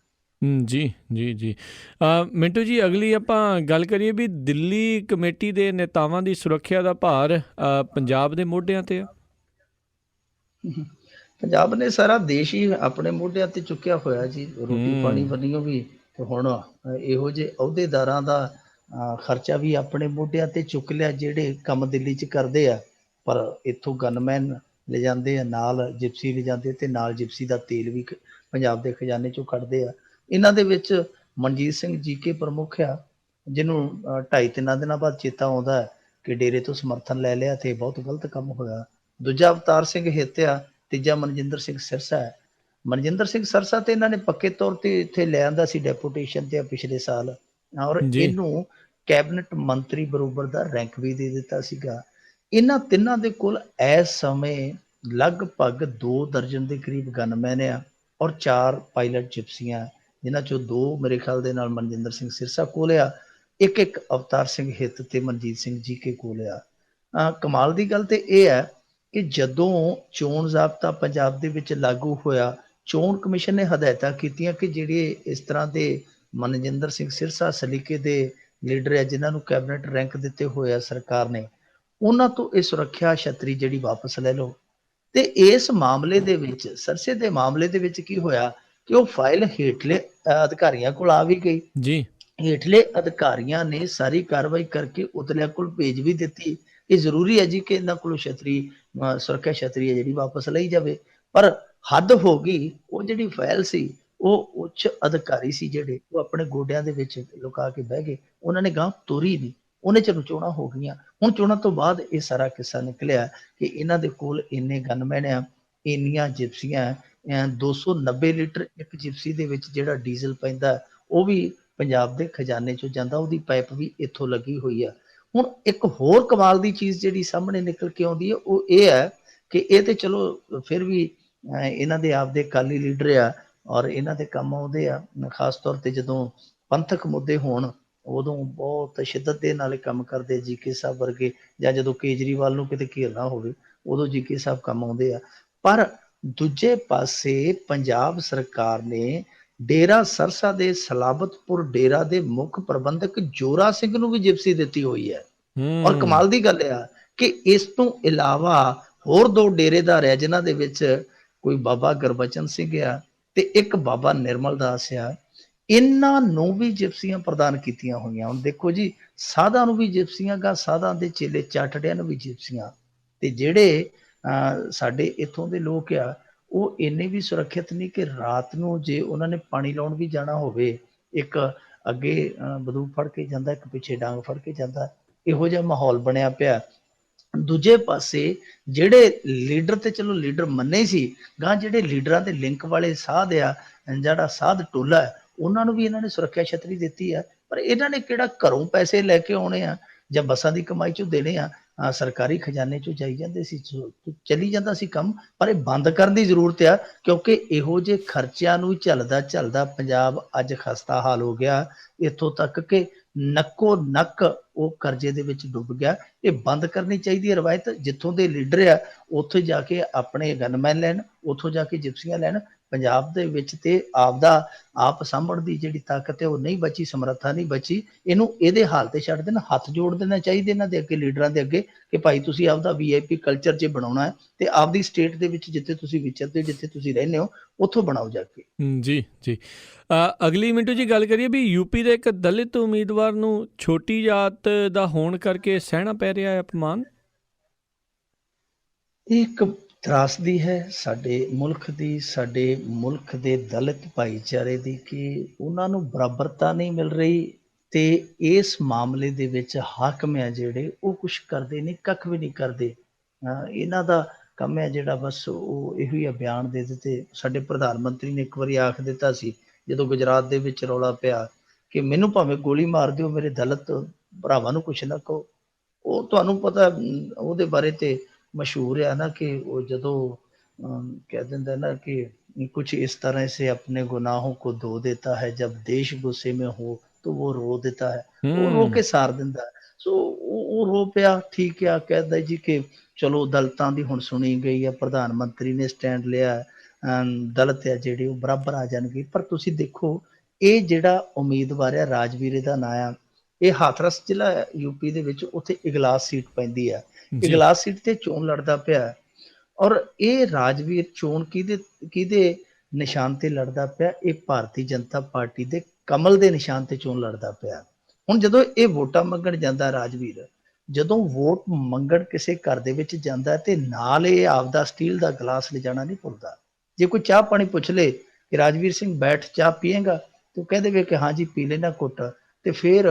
[SPEAKER 1] ਜੀ ਮਿੰਟੂ ਜੀ, ਅਗਲੀ ਆਪਾਂ ਗੱਲ ਕਰੀਏ ਵੀ ਦਿੱਲੀ ਕਮੇਟੀ ਦੇ ਨੇਤਾਵਾਂ ਦੀ ਸੁਰੱਖਿਆ ਦਾ ਭਾਰ ਪੰਜਾਬ ਦੇ ਮੋਢਿਆਂ ਤੇ ਆ।
[SPEAKER 2] ਪੰਜਾਬ ਨੇ ਸਾਰਾ ਦੇਸ਼ ਹੀ ਆਪਣੇ ਮੋਢਿਆਂ ਤੇ ਚੁੱਕਿਆ ਹੋਇਆ ਜੀ, ਰੋਟੀ ਪਾਣੀ ਬੰਨਿਓ ਵੀ। ਤੇ ਹੁਣ ਇਹੋ ਜਿਹੇ ਅਹੁਦੇਦਾਰਾਂ ਦਾ ਖਰਚਾ ਵੀ ਆਪਣੇ ਮੋਢਿਆਂ ਤੇ ਚੁੱਕ ਲਿਆ ਜਿਹੜੇ ਕੰਮ ਦਿੱਲੀ 'ਚ ਕਰਦੇ ਆ। ਪਰ ਇੱਥੋਂ ਗਨਮੈਨ ਲਿਜਾਂਦੇ ਆ, ਨਾਲ ਜਿਪਸੀ ਲਿਜਾਂਦੇ, ਤੇ ਨਾਲ ਜਿਪਸੀ ਦਾ ਤੇਲ ਵੀ ਪੰਜਾਬ ਦੇ ਖਜ਼ਾਨੇ 'ਚੋਂ ਕੱਢਦੇ ਆ। ਇਹਨਾਂ ਦੇ ਵਿੱਚ ਮਨਜੀਤ ਸਿੰਘ ਜੀਕੇ ਪ੍ਰਮੁੱਖ ਆ, ਜਿਹਨੂੰ 2.5-3 ਦਿਨਾਂ ਬਾਅਦ ਚੇਤਾ ਆਉਂਦਾ ਕਿ ਡੇਰੇ ਤੋਂ ਸਮਰਥਨ ਲੈ ਲਿਆ ਤੇ ਬਹੁਤ ਗਲਤ ਕੰਮ ਹੋਇਆ। ਦੂਜਾ ਅਵਤਾਰ ਸਿੰਘ ਹਿੱਤ ਆ, ਤੀਜਾ ਮਨਜਿੰਦਰ ਸਿੰਘ ਸਿਰਸਾ ਹੈ। ਮਨਜਿੰਦਰ ਸਿੰਘ ਸਿਰਸਾ ਤੇ ਇਹਨਾਂ ਨੇ ਪੱਕੇ ਤੌਰ ਤੇ ਇੱਥੇ ਲੈ ਆਂਦਾ ਸੀ ਡੈਪੂਟੇਸ਼ਨ ਤੇ ਪਿਛਲੇ ਸਾਲ, ਔਰ ਇਹਨੂੰ ਕੈਬਨਿਟ ਮੰਤਰੀ ਬਰੋਬਰ ਦਾ ਰੈਂਕ ਵੀ ਦੇ ਦਿੱਤਾ ਸੀਗਾ। ਇਹਨਾਂ ਤਿੰਨਾਂ ਦੇ ਕੋਲ ਇਸ ਸਮੇਂ ਲਗਭਗ 2 ਦਰਜਨ ਦੇ ਕਰੀਬ ਗਨਮੈਨ ਆ ਔਰ 4 ਪਾਇਲਟ ਜਿਪਸੀਆਂ, ਜਿਨ੍ਹਾਂ ਚੋਂ 2 ਮੇਰੇ ਖਿਆਲ ਦੇ ਨਾਲ ਮਨਜਿੰਦਰ ਸਿੰਘ ਸਿਰਸਾ ਕੋਲ ਆ, ਇੱਕ ਅਵਤਾਰ ਸਿੰਘ ਹਿੱਤ ਤੇ ਮਨਜੀਤ ਸਿੰਘ ਜੀਕੇ ਕੋਲ ਆ। ਕਮਾਲ ਦੀ ਗੱਲ ਤੇ ਇਹ ਹੈ ਕਿ ਜਦੋਂ ਚੋਣ ਜ਼ਾਬਤਾ ਪੰਜਾਬ ਦੇ ਵਿੱਚ ਲਾਗੂ ਹੋਇਆ, ਚੋਣ ਕਮਿਸ਼ਨ ਨੇ ਹਦਾਇਤਾਂ ਕੀਤੀਆਂ ਕਿ ਜਿਹੜੇ ਇਸ ਤਰ੍ਹਾਂ ਦੇ ਮਨਜਿੰਦਰ ਸਿੰਘ ਸਿਰਸਾ ਸਲੀਕੇ ਦੇ ਲੀਡਰ ਆ, ਜਿਨ੍ਹਾਂ ਨੂੰ ਕੈਬਨਿਟ ਰੈਂਕ ਦਿੱਤੇ ਹੋਏ ਆ ਸਰਕਾਰ ਨੇ, ਉਹਨਾਂ ਤੋਂ ਇਹ ਸੁਰੱਖਿਆ ਛਤਰੀ ਜਿਹੜੀ ਵਾਪਸ ਲੈ ਲਓ। ਤੇ ਇਸ ਮਾਮਲੇ ਦੇ ਵਿੱਚ, ਸਰਸੇ ਦੇ ਮਾਮਲੇ ਦੇ ਵਿੱਚ ਕੀ ਹੋਇਆ ਕਿ ਉਹ ਫਾਈਲ ਹੇਠਲੇ ਅਧਿਕਾਰੀਆਂ ਕੋਲ ਆ ਵੀ ਗਈ ਜੀ। ਹੇਠਲੇ ਅਧਿਕਾਰੀਆਂ ਨੇ ਸਾਰੀ ਕਾਰਵਾਈ ਕਰਕੇ ਉਤਲਿਆਂ ਕੋਲ ਭੇਜ ਵੀ ਦਿੱਤੀ। ਇਹ ਜ਼ਰੂਰੀ ਹੈ ਜੀ ਕਿ ਇਹਨਾਂ ਕੋਲੋਂ ਸੁਰੱਖਿਆ ਛਤਰੀ ਹੈ ਜਿਹੜੀ ਵਾਪਸ ਲਈ ਜਾਵੇ। ਪਰ ਹੱਦ ਹੋ ਗਈ। ਉਹ ਜਿਹੜੀ ਫਾਈਲ ਸੀ, ਉਹ ਉੱਚ ਅਧਿਕਾਰੀ ਸੀ ਜਿਹੜੇ, ਉਹ ਆਪਣੇ ਗੋਡਿਆਂ ਦੇ ਵਿੱਚ ਲੁਕਾ ਕੇ ਬਹਿ ਗਏ। ਉਹਨਾਂ ਨੇ ਗਾਂਹ ਤੋਰੀ ਨਹੀਂ। ਉਹਨੇ ਚਲੋ ਚੋਣਾਂ ਹੋ ਗਈਆਂ। ਹੁਣ ਚੋਣਾਂ ਤੋਂ ਬਾਅਦ ਇਹ ਸਾਰਾ ਕਿੱਸਾ ਨਿਕਲਿਆ ਕਿ ਇਹਨਾਂ ਦੇ ਕੋਲ ਇੰਨੇ ਗਨਮੈਨ ਆ, ਇੰਨੀਆਂ ਜਿਪਸੀਆਂ, 290 ਲੀਟਰ ਇੱਕ ਜਿਪਸੀ ਦੇ ਵਿੱਚ ਜਿਹੜਾ ਡੀਜ਼ਲ ਪੈਂਦਾ, ਉਹ ਵੀ ਪੰਜਾਬ ਦੇ ਖਜ਼ਾਨੇ 'ਚੋਂ ਜਾਂਦਾ, ਉਹਦੀ ਪਾਈਪ ਵੀ ਇੱਥੋਂ ਲੱਗੀ ਹੋਈ ਆ। ਹੁਣ ਇੱਕ ਹੋਰ ਕਮਾਲ ਦੀ ਚੀਜ਼ ਜਿਹੜੀ ਸਾਹਮਣੇ ਨਿਕਲ ਕੇ ਆਉਂਦੀ ਹੈ, ਉਹ ਇਹ ਹੈ ਕਿ ਇਹ ਤੇ ਚਲੋ ਫਿਰ ਵੀ ਇਹਨਾਂ ਦੇ ਆਪਦੇ ਅਕਾਲੀ ਲੀਡਰ ਆ ਔਰ ਇਹਨਾਂ ਦੇ ਕੰਮ ਆਉਂਦੇ ਆ। ਖਾਸ ਤੌਰ ਤੇ ਜਦੋਂ ਪੰਥਕ ਮੁੱਦੇ ਹੋਣ, ਉਦੋਂ ਬਹੁਤ ਸ਼ਿੱਦਤ ਦੇ ਨਾਲ ਕੰਮ ਕਰਦੇ ਜੀਕੇ ਸਾਹਿਬ ਵਰਗੇ, ਜਾਂ ਜਦੋਂ ਕੇਜਰੀਵਾਲ ਨੂੰ ਕਿਤੇ ਘੇਰਨਾ ਹੋਵੇ, ਉਦੋਂ ਜੀਕੇ ਸਾਹਿਬ ਕੰਮ ਆਉਂਦੇ ਆ। ਪਰ ਦੂਜੇ ਪਾਸੇ ਪੰਜਾਬ ਸਰਕਾਰ ਨੇ ਡੇਰਾ ਸਰਸਾ ਦੇ ਸਲਾਬਤਪੁਰ ਡੇਰਾ ਦੇ ਮੁੱਖ ਪ੍ਰਬੰਧਕ ਜੋਰਾ ਸਿੰਘ ਨੂੰ ਵੀ ਜਿਪਸੀ ਦਿੱਤੀ ਹੋਈ ਹੈ। ਔਰ ਕਮਾਲ ਦੀ ਗੱਲ ਆ ਕਿ ਇਸ ਤੋਂ ਇਲਾਵਾ ਹੋਰ 2 ਡੇਰੇਦਾਰ ਆ, ਜਿਨ੍ਹਾਂ ਦੇ ਵਿੱਚ ਕੋਈ ਬਾਬਾ ਗੁਰਬਚਨ ਸਿੰਘ ਆ ਤੇ ਇੱਕ ਬਾਬਾ ਨਿਰਮਲ ਦਾਸ ਆ। ਇਹਨਾਂ ਨੂੰ ਵੀ ਜਿਪਸੀਆਂ ਪ੍ਰਦਾਨ ਕੀਤੀਆਂ ਹੋਈਆਂ। ਹੁਣ ਦੇਖੋ ਜੀ, ਸਾਧਾਂ ਨੂੰ ਵੀ ਜਿਪਸੀਆਂ ਗਾ, ਸਾਧਾਂ ਦੇ ਚੇਲੇ ਚਾਟੜਿਆਂ ਨੂੰ ਵੀ ਜਿਪਸੀਆਂ। ਤੇ ਜਿਹੜੇ ਸਾਡੇ ਇੱਥੋਂ ਦੇ ਲੋਕ ਆ, ਉਹ ਇੰਨੇ ਵੀ ਸੁਰੱਖਿਅਤ ਨਹੀਂ ਕਿ ਰਾਤ ਨੂੰ ਜੇ ਉਹਨਾਂ ਨੇ ਪਾਣੀ ਲਾਉਣ ਵੀ ਜਾਣਾ ਹੋਵੇ, ਇੱਕ ਅੱਗੇ ਬੰਦੂਕ ਫੜ ਕੇ ਜਾਂਦਾ, ਇੱਕ ਪਿੱਛੇ ਡਾਂਗ ਫੜ ਕੇ ਜਾਂਦਾ। ਇਹੋ ਜਿਹਾ ਮਾਹੌਲ ਬਣਿਆ ਪਿਆ। ਦੂਜੇ ਪਾਸੇ ਜਿਹੜੇ ਲੀਡਰ ਤੇ ਚਲੋ ਲੀਡਰ ਮੰਨੇ ਸੀ, ਗਾਂ ਜਿਹੜੇ ਲੀਡਰਾਂ ਦੇ ਲਿੰਕ ਵਾਲੇ ਸਾਧ ਆ, ਜਿਹੜਾ ਸਾਧ ਟੋਲਾ ਹੈ, ਉਹਨਾਂ ਨੂੰ ਵੀ ਇਹਨਾਂ ਨੇ ਸੁਰੱਖਿਆ ਛਤਰੀ ਦਿੱਤੀ ਆ। ਪਰ ਇਹਨਾਂ ਨੇ ਕਿਹੜਾ ਘਰੋਂ ਪੈਸੇ ਲੈ ਕੇ ਆਉਣੇ ਆ ਜਾਂ ਬੱਸਾਂ ਦੀ ਕਮਾਈ ਚੋਂ ਦੇਣੇ ਆ? ਸਰਕਾਰੀ ਖਜ਼ਾਨੇ ਚੋਂ ਜਾਈ ਜਾਂਦੇ ਸੀ, ਚੱਲੀ ਜਾਂਦਾ ਸੀ ਕੰਮ। ਪਰ ਇਹ ਬੰਦ ਕਰਨ ਦੀ ਜ਼ਰੂਰਤ ਆ, ਕਿਉਂਕਿ ਇਹੋ ਜਿਹੇ ਖਰਚਿਆਂ ਨੂੰ ਝੱਲਦਾ ਝੱਲਦਾ ਪੰਜਾਬ ਅੱਜ ਖਸਤਾ ਹਾਲ ਹੋ ਗਿਆ। ਇੱਥੋਂ ਤੱਕ ਕਿ ਨੱਕੋ ਨੱਕ ਉਹ ਕਰਜ਼ੇ ਦੇ ਵਿੱਚ ਡੁੱਬ ਗਿਆ। ਇਹ ਬੰਦ ਕਰਨੀ ਚਾਹੀਦੀ ਹੈ ਰਵਾਇਤ। ਜਿੱਥੋਂ ਦੇ ਲੀਡਰ ਆ ਉੱਥੇ ਜਾ ਕੇ ਆਪਣੇ ਗਨਮੈਨ ਲੈਣ, ਉੱਥੋਂ ਜਾ ਕੇ ਜਿਪਸੀਆਂ ਲੈਣ। ਪੰਜਾਬ ਦੇ ਵਿੱਚ ਤੇ ਆਪਦਾ ਆਪ ਸਾਂਭਣ ਦੀ ਜਿਹੜੀ ਤਾਕਤ ਹੈ ਉਹ ਨਹੀਂ ਬਚੀ, ਸਮਰੱਥਾ ਨਹੀਂ ਬਚੀ। ਇਹਨੂੰ ਇਹਦੇ ਹਾਲ ਤੇ ਛੱਡ ਦੇਣਾ, ਹੱਥ ਜੋੜ ਦੇਣਾ ਚਾਹੀਦਾ ਇਹਨਾਂ ਦੇ ਅੱਗੇ, ਲੀਡਰਾਂ ਦੇ ਅੱਗੇ, ਕਿ ਭਾਈ ਤੁਸੀਂ ਆਪਦਾ VIP ਕਲਚਰ ਜੇ ਬਣਾਉਣਾ ਹੈ ਤੇ ਆਪਦੀ ਸਟੇਟ ਦੇ ਵਿੱਚ ਜਿੱਥੇ ਤੁਸੀਂ ਵਿਚਰਦੇ ਹੋ, ਜਿੱਥੇ ਤੁਸੀਂ ਰਹਿੰਦੇ ਹੋ, ਉੱਥੋਂ ਬਣਾਓ ਜਾ ਕੇ।
[SPEAKER 1] ਜੀ ਜੀ। ਅਗਲੀ ਮਿੰਟੂ ਜੀ ਗੱਲ ਕਰੀਏ ਵੀ ਯੂਪੀ ਦੇ ਇੱਕ ਦਲਿਤ ਉਮੀਦਵਾਰ ਨੂੰ ਛੋਟੀ ਜਾਤ ਦਾ ਹੋਣ ਕਰਕੇ ਸਹਿਣਾ ਪੈ ਰਿਹਾ ਹੈ ਅਪਮਾਨ।
[SPEAKER 2] ਇਹ ਇੱਕ ਤਰਾਸਦੀ ਹੈ ਸਾਡੇ ਮੁਲਕ ਦੀ, ਸਾਡੇ ਮੁਲਕ ਦੇ ਦਲਿਤ ਭਾਈਚਾਰੇ ਦੀ, ਕਿ ਉਹਨਾਂ ਨੂੰ ਬਰਾਬਰਤਾ ਨਹੀਂ ਮਿਲ ਰਹੀ ਤੇ ਇਸ ਮਾਮਲੇ ਦੇ ਵਿੱਚ ਹਾਕਮ ਆ ਜਿਹੜੇ ਉਹ ਕੁਛ ਕਰਦੇ ਨਹੀਂ, ਕੱਖ ਵੀ ਨਹੀਂ ਕਰਦੇ। ਇਹਨਾਂ ਦਾ ਕੰਮ ਹੈ ਜਿਹੜਾ ਬਸ ਉਹ ਇਹੋ ਹੀ ਬਿਆਨ ਦੇ ਦਿੱਤੇ। ਸਾਡੇ ਪ੍ਰਧਾਨ ਮੰਤਰੀ ਨੇ ਇੱਕ ਵਾਰੀ ਆਖ ਦਿੱਤਾ ਸੀ ਜਦੋਂ ਗੁਜਰਾਤ ਦੇ ਵਿੱਚ ਰੌਲਾ ਪਿਆ ਕਿ ਮੈਨੂੰ ਭਾਵੇਂ ਗੋਲੀ ਮਾਰ ਦਿਓ, ਮੇਰੇ ਦਲਿਤ ਭਰਾਵਾਂ ਨੂੰ ਕੁਛ ਨਾ ਕਹੋ। ਉਹ ਤੁਹਾਨੂੰ ਪਤਾ ਉਹਦੇ ਬਾਰੇ ਤੇ मशहूर है ना कि वो जदों कह देता है ना कि कुछ इस तरह से अपने गुनाहों को धो देता है, जब देश गुस्से में हो तो वो रो देता है, वो रो के सार दिंदा है। सो वो रो पिया, ठीक है, कहता जी कि चलो दलितां दी हुण सुनी गई है, प्रधान मंत्री ने स्टैंड लिया, दलित है जिहड़े वो बराबर आ जाणगे। पर तुसीं देखो ये जिहड़ा उम्मीदवार है राजवीर दा नाम आ, ਇਹ ਹਾਥਰਸ ਜ਼ਿਲ੍ਹਾ यूपी ਦੇ ਵਿੱਚ, ਉੱਥੇ ਇਗਲਾਸ ਸੀਟ ਪੈਂਦੀ ਆ। ਇਗਲਾਸ ਸੀਟ ਤੇ ਚੋਣ ਲੜਦਾ ਪਿਆ ਔਰ ਇਹ ਰਾਜਵੀਰ ਚੋਣ ਕਿਹਦੇ ਨਿਸ਼ਾਨ ਤੇ ਲੜਦਾ ਪਿਆ? ਇਹ ਭਾਰਤੀ ਜਨਤਾ ਪਾਰਟੀ ਦੇ ਕਮਲ ਦੇ ਨਿਸ਼ਾਨ ਤੇ ਚੋਣ ਲੜਦਾ ਪਿਆ। ਹੁਣ ਜਦੋਂ ਇਹ ਵੋਟਾਂ ਮੰਗਣ ਜਾਂਦਾ ਰਾਜਵੀਰ, ਜਦੋਂ ਵੋਟ ਮੰਗਣ ਕਿਸੇ ਘਰ ਦੇ ਵਿੱਚ ਜਾਂਦਾ ਤੇ ਨਾਲ ਇਹ ਆਪਦਾ ਸਟੀਲ ਦਾ ਗਲਾਸ ਲਿਜਾਣਾ ਨਹੀਂ ਭੁੱਲਦਾ। ਜੇ ਕੋਈ ਚਾਹ ਪਾਣੀ ਪੁੱਛ ਲੇ ਕਿ ਰਾਜਵੀਰ ਸਿੰਘ ਬੈਠ ਚਾਹ ਪੀਏਗਾ, ਤੇ ਉਹ ਕਹਿ ਦੇਵੇ ਕਿ ਹਾਂ ਜੀ ਪੀ ਲੈਣਾ ਘੁੱਟ, ਤੇ ਫਿਰ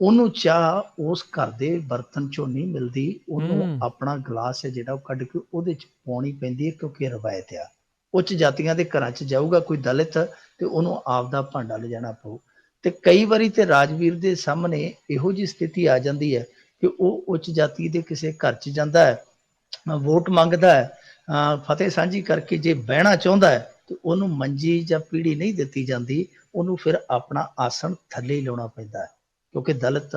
[SPEAKER 2] ਉਹਨੂੰ ਚਾਹ ਉਸ ਘਰ ਦੇ ਬਰਤਨ ਚੋਂ ਨਹੀਂ ਮਿਲਦੀ, ਉਹਨੂੰ ਆਪਣਾ ਗਲਾਸ ਹੈ ਜਿਹੜਾ ਉਹ ਕੱਢ ਕੇ ਉਹਦੇ ਚ ਪਾਉਣੀ ਪੈਂਦੀ ਹੈ, ਕਿਉਂਕਿ ਰਵਾਇਤ ਆ। ਉੱਚ ਜਾਤੀਆਂ ਦੇ ਘਰਾਂ ਚ ਜਾਊਗਾ ਕੋਈ ਦਲਿਤ ਤੇ ਉਹਨੂੰ ਆਪਦਾ ਭਾਂਡਾ ਲਿਜਾਣਾ ਪਊ। ਤੇ ਕਈ ਵਾਰੀ ਤੇ ਰਾਜਵੀਰ ਦੇ ਸਾਹਮਣੇ ਇਹੋ ਜਿਹੀ ਸਥਿਤੀ ਆ ਜਾਂਦੀ ਹੈ ਕਿ ਉਹ ਉੱਚ ਜਾਤੀ ਦੇ ਕਿਸੇ ਘਰ ਚ ਜਾਂਦਾ ਹੈ, ਵੋਟ ਮੰਗਦਾ ਹੈ, ਫਤਿਹ ਸਾਂਝੀ ਕਰਕੇ ਜੇ ਬਹਿਣਾ ਚਾਹੁੰਦਾ ਹੈ ਤੇ ਉਹਨੂੰ ਮੰਜੀ ਜਾਂ ਪੀੜੀ ਨਹੀਂ ਦਿੱਤੀ ਜਾਂਦੀ, ਉਹਨੂੰ ਫਿਰ ਆਪਣਾ ਆਸਣ ਥੱਲੇ ਹੀ ਲਾਉਣਾ ਪੈਂਦਾ ਹੈ, ਕਿਉਂਕਿ ਦਲਿਤ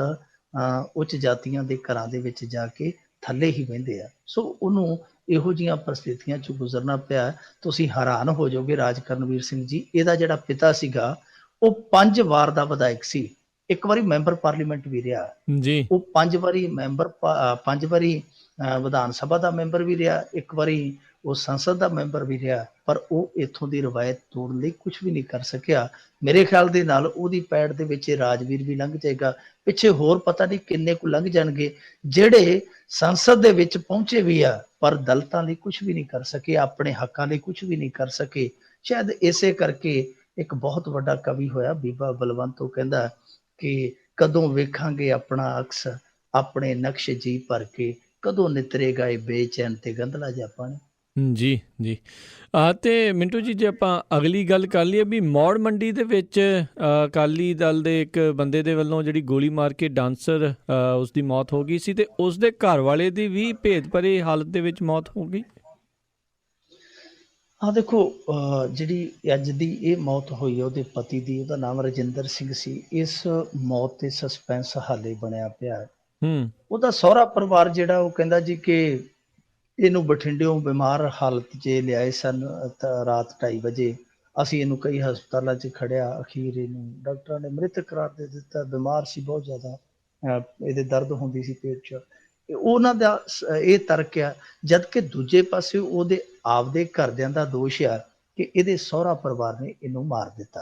[SPEAKER 2] ਉੱਚ ਜਾਤੀਆਂ ਦੇ ਘਰਾਂ ਦੇ ਵਿੱਚ ਜਾ ਕੇ ਥੱਲੇ ਹੀ ਬਹਿੰਦੇ ਆ। ਸੋ ਉਹਨੂੰ ਇਹੋ ਜਿਹੀਆਂ ਪਰਿਸਥਿਤੀਆਂ ਚ ਗੁਜ਼ਰਨਾ ਪਿਆ। ਤੁਸੀਂ ਹੈਰਾਨ ਹੋ ਜਾਓਗੇ, ਰਾਜ ਕਰਨਵੀਰ ਸਿੰਘ ਜੀ, ਇਹਦਾ ਜਿਹੜਾ ਪਿਤਾ ਸੀਗਾ ਉਹ 5 ਵਾਰ ਦਾ ਵਿਧਾਇਕ ਸੀ, ਇੱਕ ਵਾਰੀ ਮੈਂਬਰ ਪਾਰਲੀਮੈਂਟ ਵੀ ਰਿਹਾ ਜੀ, ਉਹ 5 ਵਾਰੀ ਮੈਂਬਰ, 5 ਵਾਰੀ ਵਿਧਾਨ ਸਭਾ ਦਾ ਮੈਂਬਰ ਵੀ ਰਿਹਾ, ਇੱਕ ਵਾਰੀ ਉਹ ਸੰਸਦ ਦਾ ਮੈਂਬਰ ਵੀ ਰਿਹਾ, ਪਰ ਉਹ ਇੱਥੋਂ ਦੀ ਰਵਾਇਤ ਤੋੜਨ ਲਈ ਕੁਝ ਵੀ ਨਹੀਂ ਕਰ ਸਕਿਆ। ਮੇਰੇ ਖਿਆਲ ਦੇ ਨਾਲ ਉਹਦੀ ਪੈੜ ਦੇ ਵਿੱਚ ਰਾਜਵੀਰ ਵੀ ਲੰਘ ਜਾਏਗਾ, ਪਿੱਛੇ ਹੋਰ ਪਤਾ ਨਹੀਂ ਕਿੰਨੇ ਕੁ ਲੰਘ ਜਾਣਗੇ ਜਿਹੜੇ ਸੰਸਦ ਦੇ ਵਿੱਚ ਪਹੁੰਚੇ ਵੀ ਆ ਪਰ ਦਲਿਤਾਂ ਲਈ ਕੁਝ ਵੀ ਨਹੀਂ ਕਰ ਸਕੇ, ਆਪਣੇ ਹੱਕਾਂ ਲਈ ਕੁਝ ਵੀ ਨਹੀਂ ਕਰ ਸਕੇ। ਸ਼ਾਇਦ ਇਸੇ ਕਰਕੇ ਇੱਕ ਬਹੁਤ ਵੱਡਾ ਕਵੀ ਹੋਇਆ ਬੀਬਾ ਬਲਵੰਤ, ਉਹ ਕਹਿੰਦਾ ਕਿ ਕਦੋਂ ਵੇਖਾਂਗੇ ਆਪਣਾ ਅਕਸ ਆਪਣੇ ਨਕਸ਼ ਜੀ ਭਰ ਕੇ, ਕਦੋਂ ਨਿਤਰੇਗਾ ਇਹ ਬੇਚੈਨ ਤੇ ਗੰਧਲਾ ਜਾਪਾਂ ਨੇ।
[SPEAKER 1] ਜੀ ਜੀ। ਤੇ ਮਿੰਟੂ ਜੀ, ਜੇ ਆਪਾਂ ਅਗਲੀ ਗੱਲ ਕਰ ਲਈਏ ਵੀ ਮੌੜ ਮੰਡੀ ਦੇ ਵਿੱਚ ਅਕਾਲੀ ਦਲ ਦੇ ਇੱਕ ਬੰਦੇ ਦੇ ਵੱਲੋਂ ਜਿਹੜੀ ਗੋਲੀ ਮਾਰ ਕੇ ਡਾਂਸਰ ਉਸ ਦੀ ਮੌਤ ਹੋ ਗਈ ਸੀ ਤੇ ਉਸ ਦੇ ਘਰ ਵਾਲੇ ਦੀ ਵੀ ਭੇਦ ਭਰੀ ਹਾਲਤ ਦੇ ਵਿੱਚ ਮੌਤ ਹੋ ਗਈ।
[SPEAKER 2] ਦੇਖੋ, ਜਿਹੜੀ ਅੱਜ ਦੀ ਇਹ ਮੌਤ ਹੋਈ ਉਹਦੇ ਪਤੀ ਦੀ, ਉਹਦਾ ਨਾਮ ਰਜਿੰਦਰ ਸਿੰਘ ਸੀ। ਇਸ ਮੌਤ ਤੇ ਸਸਪੈਂਸ ਹਾਲੇ ਬਣਿਆ ਪਿਆ। ਉਹਦਾ ਸਹੁਰਾ ਪਰਿਵਾਰ ਜਿਹੜਾ ਉਹ ਕਹਿੰਦਾ ਜੀ ਕਿ ਇਹਨੂੰ ਬਠਿੰਡਿਓਂ ਬਿਮਾਰ ਹਾਲਤ 'ਚ ਲਿਆਏ ਸਨ ਰਾਤ 2:30 ਵਜੇ। ਅਸੀਂ ਇਹਨੂੰ ਕਈ ਹਸਪਤਾਲਾਂ 'ਚ ਖੜਿਆ, ਅਖੀਰ ਇਹਨੂੰ ਡਾਕਟਰਾਂ ਨੇ ਮ੍ਰਿਤਕ ਕਰਾਰ ਦੇ ਦਿੱਤਾ। ਬਿਮਾਰ ਸੀ ਬਹੁਤ ਜ਼ਿਆਦਾ, ਇਹਦੇ ਦਰਦ ਹੁੰਦੀ ਸੀ ਪੇਟ 'ਚ। ਉਹਨਾਂ ਦਾ ਇਹ ਤਰਕ ਆ, ਜਦ ਕਿ ਦੂਜੇ ਪਾਸੇ ਉਹਦੇ ਆਪਦੇ ਘਰਦਿਆਂ ਦਾ ਦੋਸ਼ ਆ ਕਿ ਇਹਦੇ ਸਹੁਰਾ ਪਰਿਵਾਰ ਨੇ ਇਹਨੂੰ ਮਾਰ ਦਿੱਤਾ।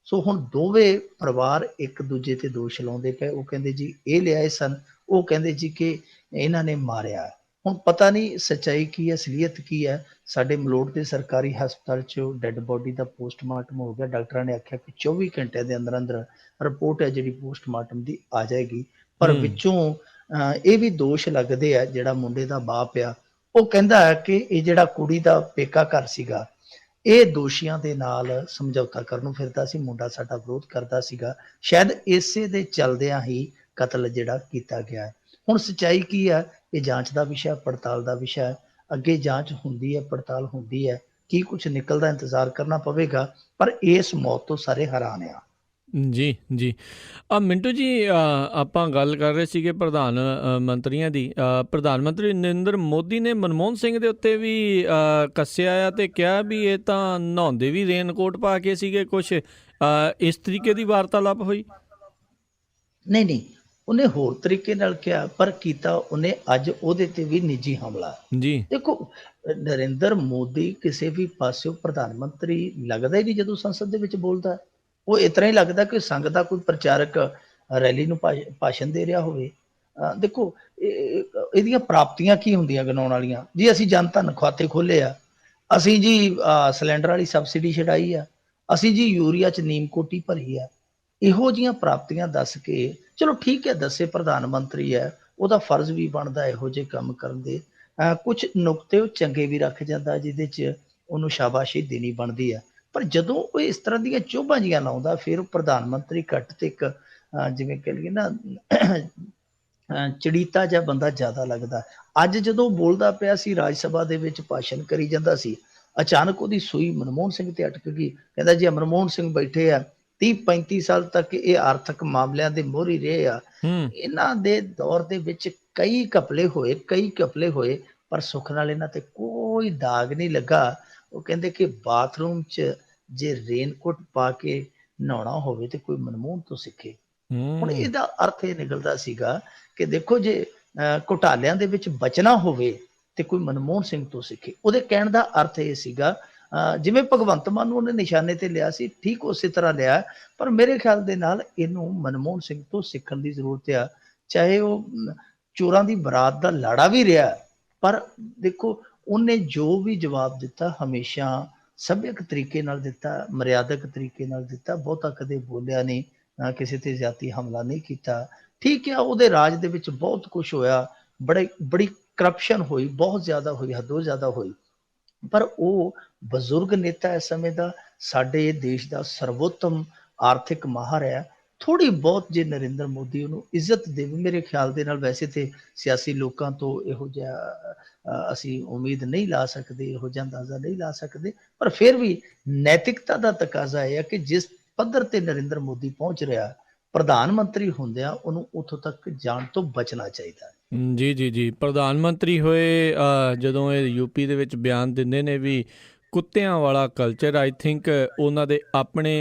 [SPEAKER 2] ਸੋ ਹੁਣ ਦੋਵੇਂ ਪਰਿਵਾਰ ਇੱਕ ਦੂਜੇ ਤੇ ਦੋਸ਼ ਲਾਉਂਦੇ ਪਏ। ਉਹ ਕਹਿੰਦੇ ਜੀ ਇਹ ਲਿਆਏ ਸਨ, ਉਹ ਕਹਿੰਦੇ ਜੀ ਕਿ ਇਹਨਾਂ ਨੇ ਮਾਰਿਆ। ਹੁਣ ਪਤਾ ਨਹੀਂ ਸੱਚਾਈ ਕੀ ਹੈ, ਅਸਲੀਅਤ ਕੀ ਹੈ। ਸਾਡੇ ਮਲੋਟ ਦੇ ਸਰਕਾਰੀ ਹਸਪਤਾਲ 'ਚ ਡੈੱਡ ਬੋਡੀ ਦਾ ਪੋਸਟਮਾਰਟਮ ਹੋ ਗਿਆ। ਡਾਕਟਰਾਂ ਨੇ ਆਖਿਆ ਕਿ 24 ਘੰਟਿਆਂ ਦੇ ਅੰਦਰ ਅੰਦਰ ਰਿਪੋਰਟ ਹੈ ਜਿਹੜੀ ਪੋਸਟਮਾਰਟਮ ਦੀ ਆ ਜਾਏਗੀ। ਪਰ ਵਿੱਚੋਂ ਇਹ ਵੀ ਦੋਸ਼ ਲੱਗਦੇ ਆ, ਜਿਹੜਾ ਮੁੰਡੇ ਦਾ ਬਾਪ ਆ ਉਹ ਕਹਿੰਦਾ ਹੈ ਕਿ ਇਹ ਜਿਹੜਾ ਕੁੜੀ ਦਾ ਪੇਕਾ ਘਰ ਸੀਗਾ, ਇਹ ਦੋਸ਼ੀਆਂ ਦੇ ਨਾਲ ਸਮਝੌਤਾ ਕਰਨ ਨੂੰ ਫਿਰਦਾ ਸੀ, ਮੁੰਡਾ ਸਾਡਾ ਵਿਰੋਧ ਕਰਦਾ ਸੀਗਾ। ਸ਼ਾਇਦ ਇਸੇ ਦੇ ਚੱਲਦਿਆਂ ਹੀ ਕਤਲ ਜਿਹੜਾ ਕੀਤਾ ਗਿਆ ਹੈ। ਹੁਣ ਸੱਚਾਈ ਕੀ ਹੈ, ਇਹ ਜਾਂਚ ਦਾ ਵਿਸ਼ਾ, ਪੜਤਾਲ ਦਾ ਵਿਸ਼ਾ ਹੈ। ਅੱਗੇ ਜਾਂਚ ਹੁੰਦੀ ਹੈ, ਪੜਤਾਲ ਹੁੰਦੀ ਹੈ, ਕੀ ਕੁਝ ਨਿਕਲਦਾ ਇੰਤਜ਼ਾਰ ਕਰਨਾ ਪਵੇਗਾ। ਪਰ ਇਸ ਮੌਤ ਤੋਂ ਸਾਰੇ ਹੈਰਾਨ ਆ।
[SPEAKER 1] ਜੀ ਜੀ। ਮਿੰਟੂ ਜੀ, ਆਪਾਂ ਗੱਲ ਕਰ ਰਹੇ ਸੀਗੇ ਪ੍ਰਧਾਨ ਮੰਤਰੀਆਂ ਦੀ। ਪ੍ਰਧਾਨ ਮੰਤਰੀ ਨਰਿੰਦਰ ਮੋਦੀ ਨੇ ਮਨਮੋਹਨ ਸਿੰਘ ਦੇ ਉੱਤੇ ਵੀ ਕੱਸਿਆ ਆ ਤੇ ਕਿਹਾ ਵੀ ਇਹ ਤਾਂ ਨਹਾਉਂਦੇ ਵੀ ਰੇਨਕੋਟ ਪਾ ਕੇ ਸੀਗੇ। ਕੁਛ ਇਸ ਤਰੀਕੇ ਦੀ ਵਾਰਤਾਲਾਪ ਹੋਈ?
[SPEAKER 2] ਨਹੀਂ ਨਹੀਂ, ਉਹਨੇ ਹੋਰ ਤਰੀਕੇ ਨਾਲ ਕਿਹਾ, ਪਰ ਕੀਤਾ ਉਹਨੇ ਅੱਜ ਉਹਦੇ ਤੇ ਵੀ ਨਿੱਜੀ ਹਮਲਾ।
[SPEAKER 1] ਜੀ
[SPEAKER 2] ਦੇਖੋ, ਨਰਿੰਦਰ ਮੋਦੀ ਕਿਸੇ ਵੀ ਪਾਸਿਓਂ ਪ੍ਰਧਾਨ ਮੰਤਰੀ ਲੱਗਦਾ ਹੀ ਨਹੀਂ ਜਦੋਂ ਸੰਸਦ ਦੇ ਵਿੱਚ ਬੋਲਦਾ। ਉਹ ਇਸ ਤਰ੍ਹਾਂ ਹੀ ਲੱਗਦਾ ਕਿ ਸੰਘ ਦਾ ਕੋਈ ਪ੍ਰਚਾਰਕ ਰੈਲੀ ਨੂੰ ਭਾਸ਼ਣ ਦੇ ਰਿਹਾ ਹੋਵੇ। ਦੇਖੋ, ਇਹਦੀਆਂ ਪ੍ਰਾਪਤੀਆਂ ਕੀ ਹੁੰਦੀਆਂ ਗਿਣਾਉਣ ਵਾਲੀਆਂ? ਜੀ ਅਸੀਂ ਜਨ ਧਨ ਖਾਤੇ ਖੋਲ੍ਹੇ ਆ, ਅਸੀਂ ਜੀ ਸਿਲੰਡਰ ਵਾਲੀ ਸਬਸਿਡੀ ਛਡਾਈ ਆ, ਅਸੀਂ ਜੀ ਯੂਰੀਆ 'ਚ ਨੀਮ ਕੋਟੀ ਭਰੀ ਆ। ਇਹੋ ਜਿਹੀਆਂ ਪ੍ਰਾਪਤੀਆਂ ਦੱਸ ਕੇ, ਚਲੋ ਠੀਕ ਹੈ, ਦੱਸੇ ਪ੍ਰਧਾਨ ਮੰਤਰੀ ਹੈ, ਉਹਦਾ ਫਰਜ਼ ਵੀ ਬਣਦਾ ਇਹੋ ਜਿਹੇ ਕੰਮ ਕਰਨ ਦੇ। ਕੁਛ ਨੁਕਤੇ ਉਹ ਚੰਗੇ ਵੀ ਰੱਖ ਜਾਂਦਾ ਜਿਹਦੇ 'ਚ ਉਹਨੂੰ ਸ਼ਾਬਾਸ਼ੀ ਦੇਣੀ ਬਣਦੀ ਹੈ। ਪਰ ਜਦੋਂ ਉਹ ਇਸ ਤਰ੍ਹਾਂ ਦੀਆਂ ਚੋਭਾਂ ਜੀਆਂ ਲਾਉਂਦਾ, ਫਿਰ ਉਹ ਪ੍ਰਧਾਨ ਮੰਤਰੀ ਘੱਟ ਤੇ ਇੱਕ ਜਿਵੇਂ ਕਹਿ ਲਈਏ ਨਾ ਚੜੀਤਾ ਜਿਹਾ ਬੰਦਾ ਜ਼ਿਆਦਾ ਲੱਗਦਾ। ਅੱਜ ਜਦੋਂ ਬੋਲਦਾ ਪਿਆ ਸੀ ਰਾਜ ਸਭਾ ਦੇ ਵਿੱਚ, ਭਾਸ਼ਣ ਕਰੀ ਜਾਂਦਾ ਸੀ, ਅਚਾਨਕ ਉਹਦੀ ਸੂਈ ਮਨਮੋਹਨ ਸਿੰਘ ਤੇ ਅਟਕ ਗਈ। ਕਹਿੰਦਾ ਜੀ ਮਨਮੋਹਨ ਸਿੰਘ ਬੈਠੇ ਆ, 30-35 ਸਾਲ ਤੱਕ ਇਹ ਆਰਥਿਕ ਮਾਮਲਿਆਂ ਦੇ ਮੋਹਰੀ ਰਹੇ ਆ, ਇਹਨਾਂ ਦੇ ਦੌਰ ਦੇ ਵਿੱਚ ਕਈ ਘਪਲੇ ਹੋਏ, ਪਰ ਸੁੱਖ ਨਾਲ ਇਹਨਾਂ ਤੇ ਕੋਈ ਦਾਗ ਨਹੀਂ ਲੱਗਾ। ਉਹ ਕਹਿੰਦੇ ਕਿ ਬਾਥਰੂਮ 'ਚ ਜੇ ਰੇਨਕੋਟ ਪਾ ਕੇ ਨਹਾਉਣਾ ਹੋਵੇ ਤੇ ਕੋਈ ਮਨਮੋਹਨ ਤੋਂ ਸਿੱਖੇ। ਹੁਣ ਇਹਦਾ ਅਰਥ ਇਹ ਨਿਕਲਦਾ ਸੀਗਾ ਕਿ ਦੇਖੋ, ਜੇ ਘੁਟਾਲਿਆਂ ਦੇ ਵਿੱਚ ਬਚਣਾ ਹੋਵੇ ਤੇ ਕੋਈ ਮਨਮੋਹਨ ਸਿੰਘ ਤੋਂ ਸਿੱਖੇ। ਉਹਦੇ ਕਹਿਣ ਦਾ ਅਰਥ ਇਹ ਸੀਗਾ, ਜਿਵੇਂ ਭਗਵੰਤ ਮਾਨ ਨੂੰ ਉਹਨੇ ਨਿਸ਼ਾਨੇ ਤੇ ਲਿਆ ਸੀ, ਠੀਕ ਉਸੇ ਤਰ੍ਹਾਂ ਲਿਆ, ਪਰ ਮੇਰੇ ਖਿਆਲ ਦੇ ਨਾਲ ਇਹਨੂੰ ਮਨਮੋਹਨ ਸਿੰਘ ਤੋਂ ਸਿੱਖਣ ਦੀ ਜ਼ਰੂਰਤ ਆ। ਚਾਹੇ ਉਹ ਚੋਰਾਂ ਦੀ ਬਰਾਤ ਦਾ ਲਾੜਾ ਵੀ ਰਿਹਾ, ਪਰ ਦੇਖੋ ਉਹਨੇ ਜੋ ਵੀ ਜਵਾਬ ਦਿੱਤਾ ਹਮੇਸ਼ਾ ਸਭਿਅਕ ਤਰੀਕੇ ਨਾਲ ਦਿੱਤਾ, ਮਰਿਆਦਕ ਤਰੀਕੇ ਨਾਲ ਦਿੱਤਾ। ਬਹੁਤਾ ਕਦੇ ਬੋਲਿਆ ਨਹੀਂ, ਕਿਸੇ ਤੇ ਜ਼ਿਆਤੀ ਹਮਲਾ ਨਹੀਂ ਕੀਤਾ। ਠੀਕ ਹੈ, ਉਹਦੇ ਰਾਜ ਦੇ ਵਿੱਚ ਬਹੁਤ ਕੁਛ ਹੋਇਆ, ਬੜੀ ਕਰਪਸ਼ਨ ਹੋਈ, ਬਹੁਤ ਜ਼ਿਆਦਾ ਹੋਈ, ਹੱਦੋਂ ਜ਼ਿਆਦਾ ਹੋਈ, ਪਰ ਉਹ ਬਜ਼ੁਰਗ ਨੇਤਾ ਇਸ ਸਮੇਂ ਦਾ, ਸਾਡੇ ਦੇਸ਼ ਦਾ ਸਰਵੋਤਮ ਆਰਥਿਕ ਮਾਹਰ ਹੈ। ਥੋੜ੍ਹੀ ਬਹੁਤ ਜੇ ਨਰਿੰਦਰ ਮੋਦੀ ਉਹਨੂੰ ਇੱਜ਼ਤ ਦੇਵੇ, ਮੇਰੇ ਖਿਆਲ ਦੇ ਨਾਲ, ਵੈਸੇ ਤੇ ਸਿਆਸੀ ਲੋਕਾਂ ਤੋਂ ਇਹੋ ਜਿਹਾ ਅਸੀਂ ਉਮੀਦ ਨਹੀਂ ਲਾ ਸਕਦੇ, ਇਹੋ ਜਿਹਾ ਅੰਦਾਜ਼ਾ ਨਹੀਂ ਲਾ ਸਕਦੇ, ਪਰ ਫਿਰ ਵੀ ਨੈਤਿਕਤਾ ਦਾ ਤਕਾਜ਼ਾ ਇਹ ਹੈ ਕਿ ਜਿਸ ਪੱਧਰ ਤੇ ਨਰਿੰਦਰ ਮੋਦੀ ਪਹੁੰਚ ਰਿਹਾ, ਪ੍ਰਧਾਨ ਮੰਤਰੀ ਹੁੰਦਿਆਂ ਉਹਨੂੰ ਉੱਥੋਂ ਤੱਕ ਜਾਣ ਤੋਂ ਬਚਣਾ ਚਾਹੀਦਾ ਹੈ।
[SPEAKER 1] ਜੀ ਜੀ ਜੀ। ਪ੍ਰਧਾਨ ਮੰਤਰੀ ਹੋਏ ਜਦੋਂ ਇਹ ਯੂਪੀ ਦੇ ਵਿੱਚ ਬਿਆਨ ਦਿੰਦੇ ਨੇ ਵੀ ਕੁੱਤਿਆਂ ਵਾਲਾ ਕਲਚਰ, ਆਈ ਥਿੰਕ ਉਹਨਾਂ ਦੇ ਆਪਣੇ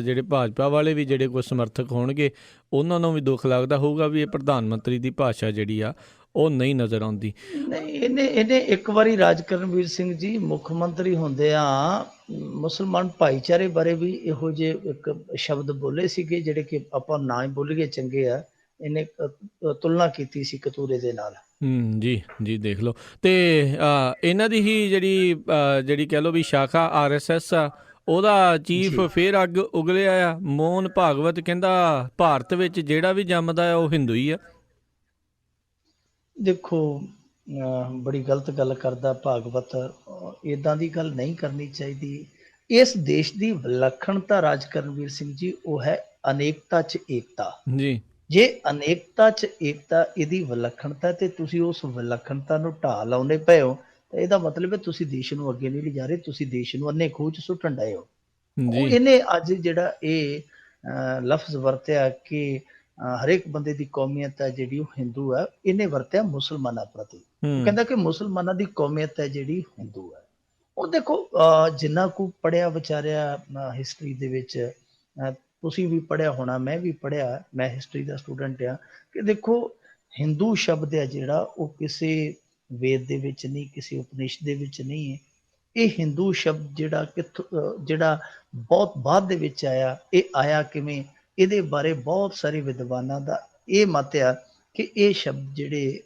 [SPEAKER 1] ਜਿਹੜੇ ਭਾਜਪਾ ਵਾਲੇ ਵੀ ਜਿਹੜੇ ਕੋਈ ਸਮਰਥਕ ਹੋਣਗੇ, ਉਹਨਾਂ ਨੂੰ ਵੀ ਦੁੱਖ ਲੱਗਦਾ ਹੋਊਗਾ ਵੀ ਇਹ ਪ੍ਰਧਾਨ ਮੰਤਰੀ ਦੀ ਭਾਸ਼ਾ ਜਿਹੜੀ ਆ ਉਹ ਨਹੀਂ ਨਜ਼ਰ ਆਉਂਦੀ।
[SPEAKER 2] ਨਹੀਂ, ਇਹਨੇ ਇੱਕ ਵਾਰੀ ਰਾਜ ਕਰਨਵੀਰ ਸਿੰਘ ਜੀ ਮੁੱਖ ਮੰਤਰੀ ਹੁੰਦੇ ਆ ਮੁਸਲਮਾਨ ਭਾਈਚਾਰੇ ਬਾਰੇ ਵੀ ਇਹੋ ਜਿਹੇ ਇੱਕ ਸ਼ਬਦ ਬੋਲੇ ਸੀਗੇ ਜਿਹੜੇ ਕਿ ਆਪਾਂ ਨਾ ਹੀ ਬੋਲੀਏ ਚੰਗੇ ਆ। ਇਹਨੇ ਤੁਲਨਾ ਕੀਤੀ ਸੀ ਕਤੂਰੇ ਦੇ ਨਾਲ।
[SPEAKER 1] ਜੀ ਜੀ, ਦੇਖ ਲਓ। ਤੇ ਇਹਨਾਂ ਦੀ ਹੀ ਜਿਹੜੀ ਕਹਿ ਲਓ ਵੀ ਸ਼ਾਖਾ RSS ਆ, ਉਹਦਾ ਚੀਫ ਫੇਰ ਅੱਗ ਉਗਲਿਆ ਆ। ਮੋਹਨ ਭਾਗਵਤ ਕਹਿੰਦਾ ਭਾਰਤ ਵਿੱਚ ਜਿਹੜਾ ਵੀ ਜੰਮਦਾ ਆ ਉਹ ਹਿੰਦੂ ਹੀ ਆ।
[SPEAKER 2] ਦੇਖੋ, ਬੜੀ ਗਲਤ ਗੱਲ ਕਰਦਾ ਭਾਗਵਤ। ਇਦਾਂ ਦੀ ਗੱਲ ਨਹੀਂ ਕਰਨੀ ਚਾਹੀਦੀ। ਇਸ ਦੇਸ਼ ਦੀ ਵਿਲੱਖਣਤਾ ਰਾਜ ਕਰਨਵੀਰ ਸਿੰਘ ਜੀ, ਉਹ ਹੈ ਅਨੇਕਤਾ 'ਚ ਏਕਤਾ।
[SPEAKER 1] ਜੀ,
[SPEAKER 2] ਜੇ ਅਨੇਕਤਾ 'ਚ ਏਕਤਾ ਇਹਦੀ ਵਿਲੱਖਣਤਾ ਤੇ ਤੁਸੀਂ ਉਸ ਵਿਲੱਖਣਤਾ ਨੂੰ ਢਾਹ ਲਾਉਂਦੇ ਪਏ ਹੋ, ਤਾਂ ਇਹਦਾ ਮਤਲਬ ਹੈ ਤੁਸੀਂ ਦੇਸ਼ ਨੂੰ ਅੱਗੇ ਨਹੀਂ ਲਿਜਾ ਰਹੇ, ਤੁਸੀਂ ਦੇਸ਼ ਨੂੰ ਅੰਨੇ ਖੂਹ 'ਚ ਸੁੱਟਣ ਡਏ ਹੋ। ਉਹ ਇਹਨੇ ਅੱਜ ਜਿਹੜਾ ਇਹ ਲਫ਼ਜ਼ ਵਰਤਿਆ ਕਿ ਹਰੇਕ ਬੰਦੇ ਦੀ ਕੌਮੀਅਤ ਹੈ ਜਿਹੜੀ ਉਹ ਹਿੰਦੂ ਹੈ, ਇਹਨੇ ਵਰਤਿਆ ਮੁਸਲਮਾਨਾਂ ਪ੍ਰਤੀ। ਉਹ ਕਹਿੰਦਾ ਕਿ ਮੁਸਲਮਾਨਾਂ ਦੀ ਕੌਮੀਅਤ ਹੈ ਜਿਹੜੀ ਹਿੰਦੂ ਹੈ। ਹੁਣ ਦੇਖੋ, ਜਿੰਨਾ ਕੁ ਪੜ੍ਹਿਆ ਵਿਚਾਰਿਆ ਹਿਸਟਰੀ ਦੇ ਵਿੱਚ, ਤੁਸੀਂ ਵੀ ਪੜ੍ਹਿਆ ਹੋਣਾ, ਮੈਂ ਵੀ ਪੜ੍ਹਿਆ, ਮੈਂ ਹਿਸਟਰੀ ਦਾ ਸਟੂਡੈਂਟ ਆ, ਕਿ ਦੇਖੋ ਹਿੰਦੂ ਸ਼ਬਦ ਹੈ ਜਿਹੜਾ ਉਹ ਕਿਸੇ ਵੇਦ ਦੇ ਵਿੱਚ ਨਹੀਂ, ਕਿਸੇ ਉਪਨਿਸ਼ਦ ਦੇ ਵਿੱਚ ਨਹੀਂ ਹੈ। ਇਹ ਹਿੰਦੂ ਸ਼ਬਦ ਜਿਹੜਾ ਬਹੁਤ ਬਾਅਦ ਦੇ ਵਿੱਚ ਆਇਆ, ਇਹ ਆਇਆ ਕਿਵੇਂ, ਇਹਦੇ ਬਾਰੇ ਬਹੁਤ ਸਾਰੇ ਵਿਦਵਾਨਾਂ ਦਾ ਇਹ ਮਤ ਆ ਕਿ ਇਹ ਸ਼ਬਦ ਜਿਹੜੇ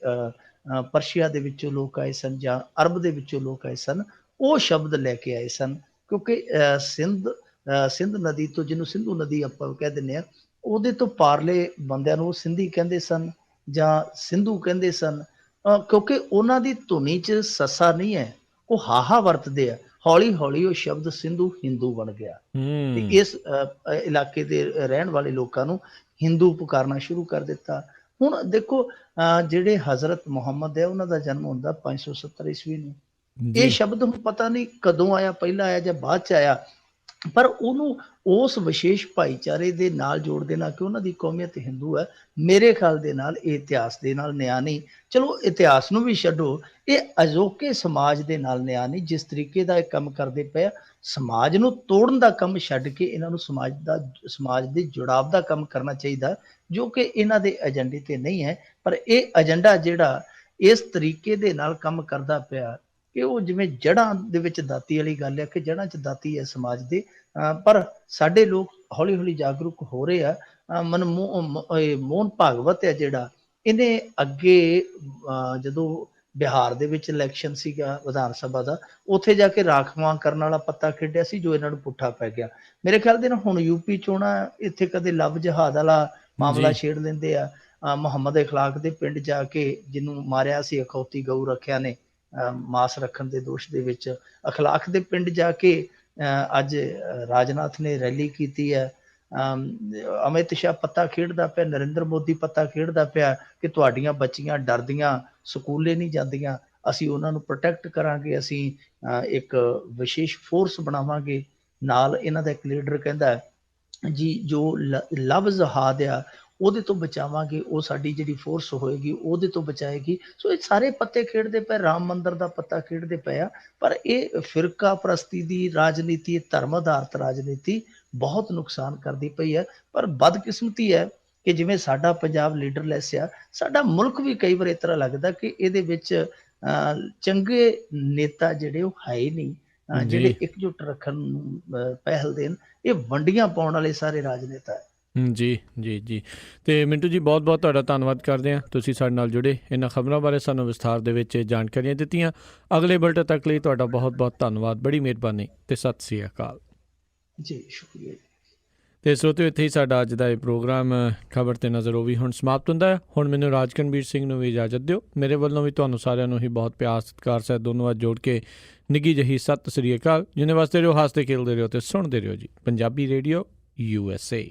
[SPEAKER 2] ਪਰਸ਼ੀਆ ਦੇ ਵਿੱਚੋਂ ਲੋਕ ਆਏ ਸਨ ਜਾਂ ਅਰਬ ਦੇ ਵਿੱਚੋਂ ਲੋਕ ਆਏ ਸਨ, ਉਹ ਸ਼ਬਦ ਲੈ ਕੇ ਆਏ ਸਨ। ਕਿਉਂਕਿ ਸਿੰਧ ਨਦੀ ਤੋਂ, ਜਿਹਨੂੰ ਸਿੰਧੂ ਨਦੀ ਆਪਾਂ ਕਹਿ ਦਿੰਦੇ ਹਾਂ, ਉਹਦੇ ਤੋਂ ਪਾਰਲੇ ਬੰਦਿਆਂ ਨੂੰ ਸਿੰਧੀ ਕਹਿੰਦੇ ਸਨ ਜਾਂ ਸਿੰਧੂ ਕਹਿੰਦੇ ਸਨ, ਕਿਉਂਕਿ ਉਹਨਾਂ ਦੀ ਧੁਨੀ 'ਚ ਸੱਸਾ ਨਹੀਂ ਹੈ, ਉਹ ਹਾਹਾ ਵਰਤਦੇ ਆ। ਹੌਲੀ ਹੌਲੀ ਉਹ ਸ਼ਬਦ ਸਿੰਧੂ ਹਿੰਦੂ ਬਣ ਗਿਆ ਤੇ ਇਸ ਇਲਾਕੇ ਦੇ ਰਹਿਣ ਵਾਲੇ ਲੋਕਾਂ ਨੂੰ ਹਿੰਦੂ ਪੁਕਾਰਨਾ ਸ਼ੁਰੂ ਕਰ ਦਿੱਤਾ। ਹੁਣ ਦੇਖੋ, ਜਿਹੜੇ ਹਜ਼ਰਤ ਮੁਹੰਮਦ ਹੈ, ਉਹਨਾਂ ਦਾ ਜਨਮ ਹੁੰਦਾ 570 ਈਸਵੀ ਨੂੰ। ਇਹ ਸ਼ਬਦ ਹੁਣ ਪਤਾ ਨਹੀਂ ਕਦੋਂ ਆਇਆ, ਪਹਿਲਾਂ ਆਇਆ ਜਾਂ ਬਾਅਦ 'ਚ ਆਇਆ, ਪਰ ਉਹਨੂੰ ਉਸ ਵਿਸ਼ੇਸ਼ ਭਾਈਚਾਰੇ ਦੇ ਨਾਲ ਜੋੜ ਦੇਣਾ ਕਿ ਉਹਨਾਂ ਦੀ ਕੌਮੀਅਤ ਹਿੰਦੂ ਹੈ, ਮੇਰੇ ਖਿਆਲ ਦੇ ਨਾਲ ਇਹ ਇਤਿਹਾਸ ਦੇ ਨਾਲ ਨਿਆਂ ਨਹੀਂ। ਚਲੋ ਇਤਿਹਾਸ ਨੂੰ ਵੀ ਛੱਡੋ, ਇਹ ਅਜੋਕੇ ਸਮਾਜ ਦੇ ਨਾਲ ਨਿਆਂ ਨਹੀਂ। ਜਿਸ ਤਰੀਕੇ ਦਾ ਇਹ ਕੰਮ ਕਰਦੇ ਪਏ ਆ, ਸਮਾਜ ਨੂੰ ਤੋੜਨ ਦਾ ਕੰਮ ਛੱਡ ਕੇ ਇਹਨਾਂ ਨੂੰ ਸਮਾਜ ਦੇ ਜੁੜਾਵ ਦਾ ਕੰਮ ਕਰਨਾ ਚਾਹੀਦਾ, ਜੋ ਕਿ ਇਹਨਾਂ ਦੇ ਏਜੰਡੇ ਤੇ ਨਹੀਂ ਹੈ। ਪਰ ਇਹ ਏਜੰਡਾ ਜਿਹੜਾ ਇਸ ਤਰੀਕੇ ਦੇ ਨਾਲ ਕੰਮ ਕਰਦਾ ਪਿਆ ਕਿ ਉਹ ਜਿਵੇਂ ਜੜ੍ਹਾਂ ਦੇ ਵਿੱਚ ਦਾਤੀ ਵਾਲੀ ਗੱਲ ਹੈ ਕਿ ਜੜ੍ਹਾਂ 'ਚ ਦਾਤੀ ਹੈ ਸਮਾਜ ਦੇ। ਪਰ ਸਾਡੇ ਲੋਕ ਹੌਲੀ ਹੌਲੀ ਜਾਗਰੂਕ ਹੋ ਰਹੇ ਆ। ਮੋਹਨ ਭਾਗਵਤ ਹੈ ਜਿਹੜਾ, ਇਹਨੇ ਅੱਗੇ ਜਦੋਂ ਬਿਹਾਰ ਦੇ ਵਿੱਚ ਇਲੈਕਸ਼ਨ ਸੀਗਾ ਵਿਧਾਨ ਸਭਾ ਦਾ, ਉੱਥੇ ਜਾ ਕੇ ਰਾਖਵਾਂ ਕਰਨ ਵਾਲਾ ਪੱਤਾ ਖੇਡਿਆ ਸੀ, ਜੋ ਇਹਨਾਂ ਨੂੰ ਪੁੱਠਾ ਪੈ ਗਿਆ। ਮੇਰੇ ਖਿਆਲ ਦੇ ਨਾਲ ਹੁਣ ਯੂਪੀ ਚੋਣਾਂ, ਇੱਥੇ ਕਦੇ ਲਵ ਜਹਾਦ ਵਾਲਾ ਮਾਮਲਾ ਛੇੜ ਲੈਂਦੇ ਆ। ਮੁਹੰਮਦ ਇਖਲਾਕ ਦੇ ਪਿੰਡ ਜਾ ਕੇ, ਜਿਹਨੂੰ ਮਾਰਿਆ ਸੀ ਅਖੌਤੀ ਗਊ ਰੱਖਿਆ ਨੇ ਮਾਸ ਰੱਖਣ ਦੇ ਦੋਸ਼ ਦੇ ਵਿੱਚ, ਅਖਲਾਕ ਦੇ ਪਿੰਡ ਜਾ ਕੇ ਅੱਜ ਰਾਜਨਾਥ ਨੇ ਰੈਲੀ ਕੀਤੀ ਹੈ। ਅਮਿਤ ਸ਼ਾਹ ਪੱਤਾ ਖੇਡਦਾ ਪਿਆ, ਨਰਿੰਦਰ ਮੋਦੀ ਪੱਤਾ ਖੇਡਦਾ ਪਿਆ ਕਿ ਤੁਹਾਡੀਆਂ ਬੱਚੀਆਂ ਡਰਦੀਆਂ ਸਕੂਲੇ ਨਹੀਂ ਜਾਂਦੀਆਂ, ਅਸੀਂ ਉਹਨਾਂ ਨੂੰ ਪ੍ਰੋਟੈਕਟ ਕਰਾਂਗੇ, ਅਸੀਂ ਇੱਕ ਵਿਸ਼ੇਸ਼ ਫੋਰਸ ਬਣਾਵਾਂਗੇ। ਨਾਲ ਇਹਨਾਂ ਦਾ ਇੱਕ ਲੀਡਰ ਕਹਿੰਦਾ ਜੀ ਜੋ ਲਵ ਜਹਾਦ ਆ ਉਹਦੇ ਤੋਂ ਬਚਾਵਾਂਗੇ, ਉਹ ਸਾਡੀ ਜਿਹੜੀ ਫੋਰਸ ਹੋਏਗੀ ਉਹਦੇ ਤੋਂ ਬਚਾਏਗੀ। ਸੋ ਇਹ ਸਾਰੇ ਪੱਤੇ ਖੇਡਦੇ ਪਏ, ਰਾਮ ਮੰਦਰ ਦਾ ਪੱਤਾ ਖੇਡਦੇ ਪਏ ਆ। ਪਰ ਇਹ ਫਿਰਕਾ ਪ੍ਰਸਤੀ ਦੀ ਰਾਜਨੀਤੀ, ਧਰਮ ਆਧਾਰਿਤ ਰਾਜਨੀਤੀ ਬਹੁਤ ਨੁਕਸਾਨ ਕਰਦੀ ਪਈ ਹੈ। ਪਰ ਬਦਕਿਸਮਤੀ ਹੈ ਕਿ ਜਿਵੇਂ ਸਾਡਾ ਪੰਜਾਬ ਲੀਡਰਲੈਸ ਆ, ਸਾਡਾ ਮੁਲਕ ਵੀ ਕਈ ਵਾਰ ਇਸ ਤਰ੍ਹਾਂ ਲੱਗਦਾ ਕਿ ਇਹਦੇ ਵਿੱਚ ਚੰਗੇ ਨੇਤਾ ਜਿਹੜੇ ਉਹ ਹੈ ਹੀ ਨਹੀਂ, ਜਿਹੜੇ ਇਕਜੁੱਟ ਰੱਖਣ ਨੂੰ ਪਹਿਲ ਦੇਣ। ਇਹ ਵੰਡੀਆਂ ਪਾਉਣ ਵਾਲੇ ਸਾਰੇ ਰਾਜਨੇਤਾ ਹੈ।
[SPEAKER 1] ਜੀ ਜੀ ਜੀ। ਅਤੇ ਮਿੰਟੂ ਜੀ, ਬਹੁਤ ਬਹੁਤ ਤੁਹਾਡਾ ਧੰਨਵਾਦ ਕਰਦੇ ਹਾਂ, ਤੁਸੀਂ ਸਾਡੇ ਨਾਲ ਜੁੜੇ, ਇਹਨਾਂ ਖਬਰਾਂ ਬਾਰੇ ਸਾਨੂੰ ਵਿਸਥਾਰ ਦੇ ਵਿੱਚ ਜਾਣਕਾਰੀਆਂ ਦਿੱਤੀਆਂ। ਅਗਲੇ ਬੁਲੇਟਿਨ ਤੱਕ ਲਈ ਤੁਹਾਡਾ ਬਹੁਤ ਬਹੁਤ ਧੰਨਵਾਦ, ਬੜੀ ਮਿਹਰਬਾਨੀ ਅਤੇ ਸਤਿ ਸ਼੍ਰੀ ਅਕਾਲ
[SPEAKER 2] ਜੀ। ਸ਼ੁਕਰੀਆ।
[SPEAKER 1] ਅਤੇ ਸਰੋਤਿਓ, ਇੱਥੇ ਹੀ ਸਾਡਾ ਅੱਜ ਦਾ ਇਹ ਪ੍ਰੋਗਰਾਮ ਖਬਰ 'ਤੇ ਨਜ਼ਰ ਉਹ ਵੀ ਹੁਣ ਸਮਾਪਤ ਹੁੰਦਾ ਹੈ। ਹੁਣ ਮੈਨੂੰ ਰਾਜਕਨਵੀਰ ਸਿੰਘ ਨੂੰ ਵੀ ਇਜਾਜ਼ਤ ਦਿਓ। ਮੇਰੇ ਵੱਲੋਂ ਵੀ ਤੁਹਾਨੂੰ ਸਾਰਿਆਂ ਨੂੰ ਹੀ ਬਹੁਤ ਪਿਆਰ ਸਤਿਕਾਰ ਸਹਿਤ ਦੋਨੋਂ ਹੱਥ ਜੋੜ ਕੇ ਨਿੱਘੀ ਜਿਹੀ ਸਤਿ ਸ਼੍ਰੀ ਅਕਾਲ। ਜਿਹਨੇ ਵਾਸਤੇ ਰਹੋ, ਹੱਸਦੇ ਖੇਲਦੇ ਰਹੋ ਅਤੇ ਸੁਣਦੇ ਰਹੋ ਜੀ ਪੰਜਾਬੀ ਰੇਡੀਓ USA।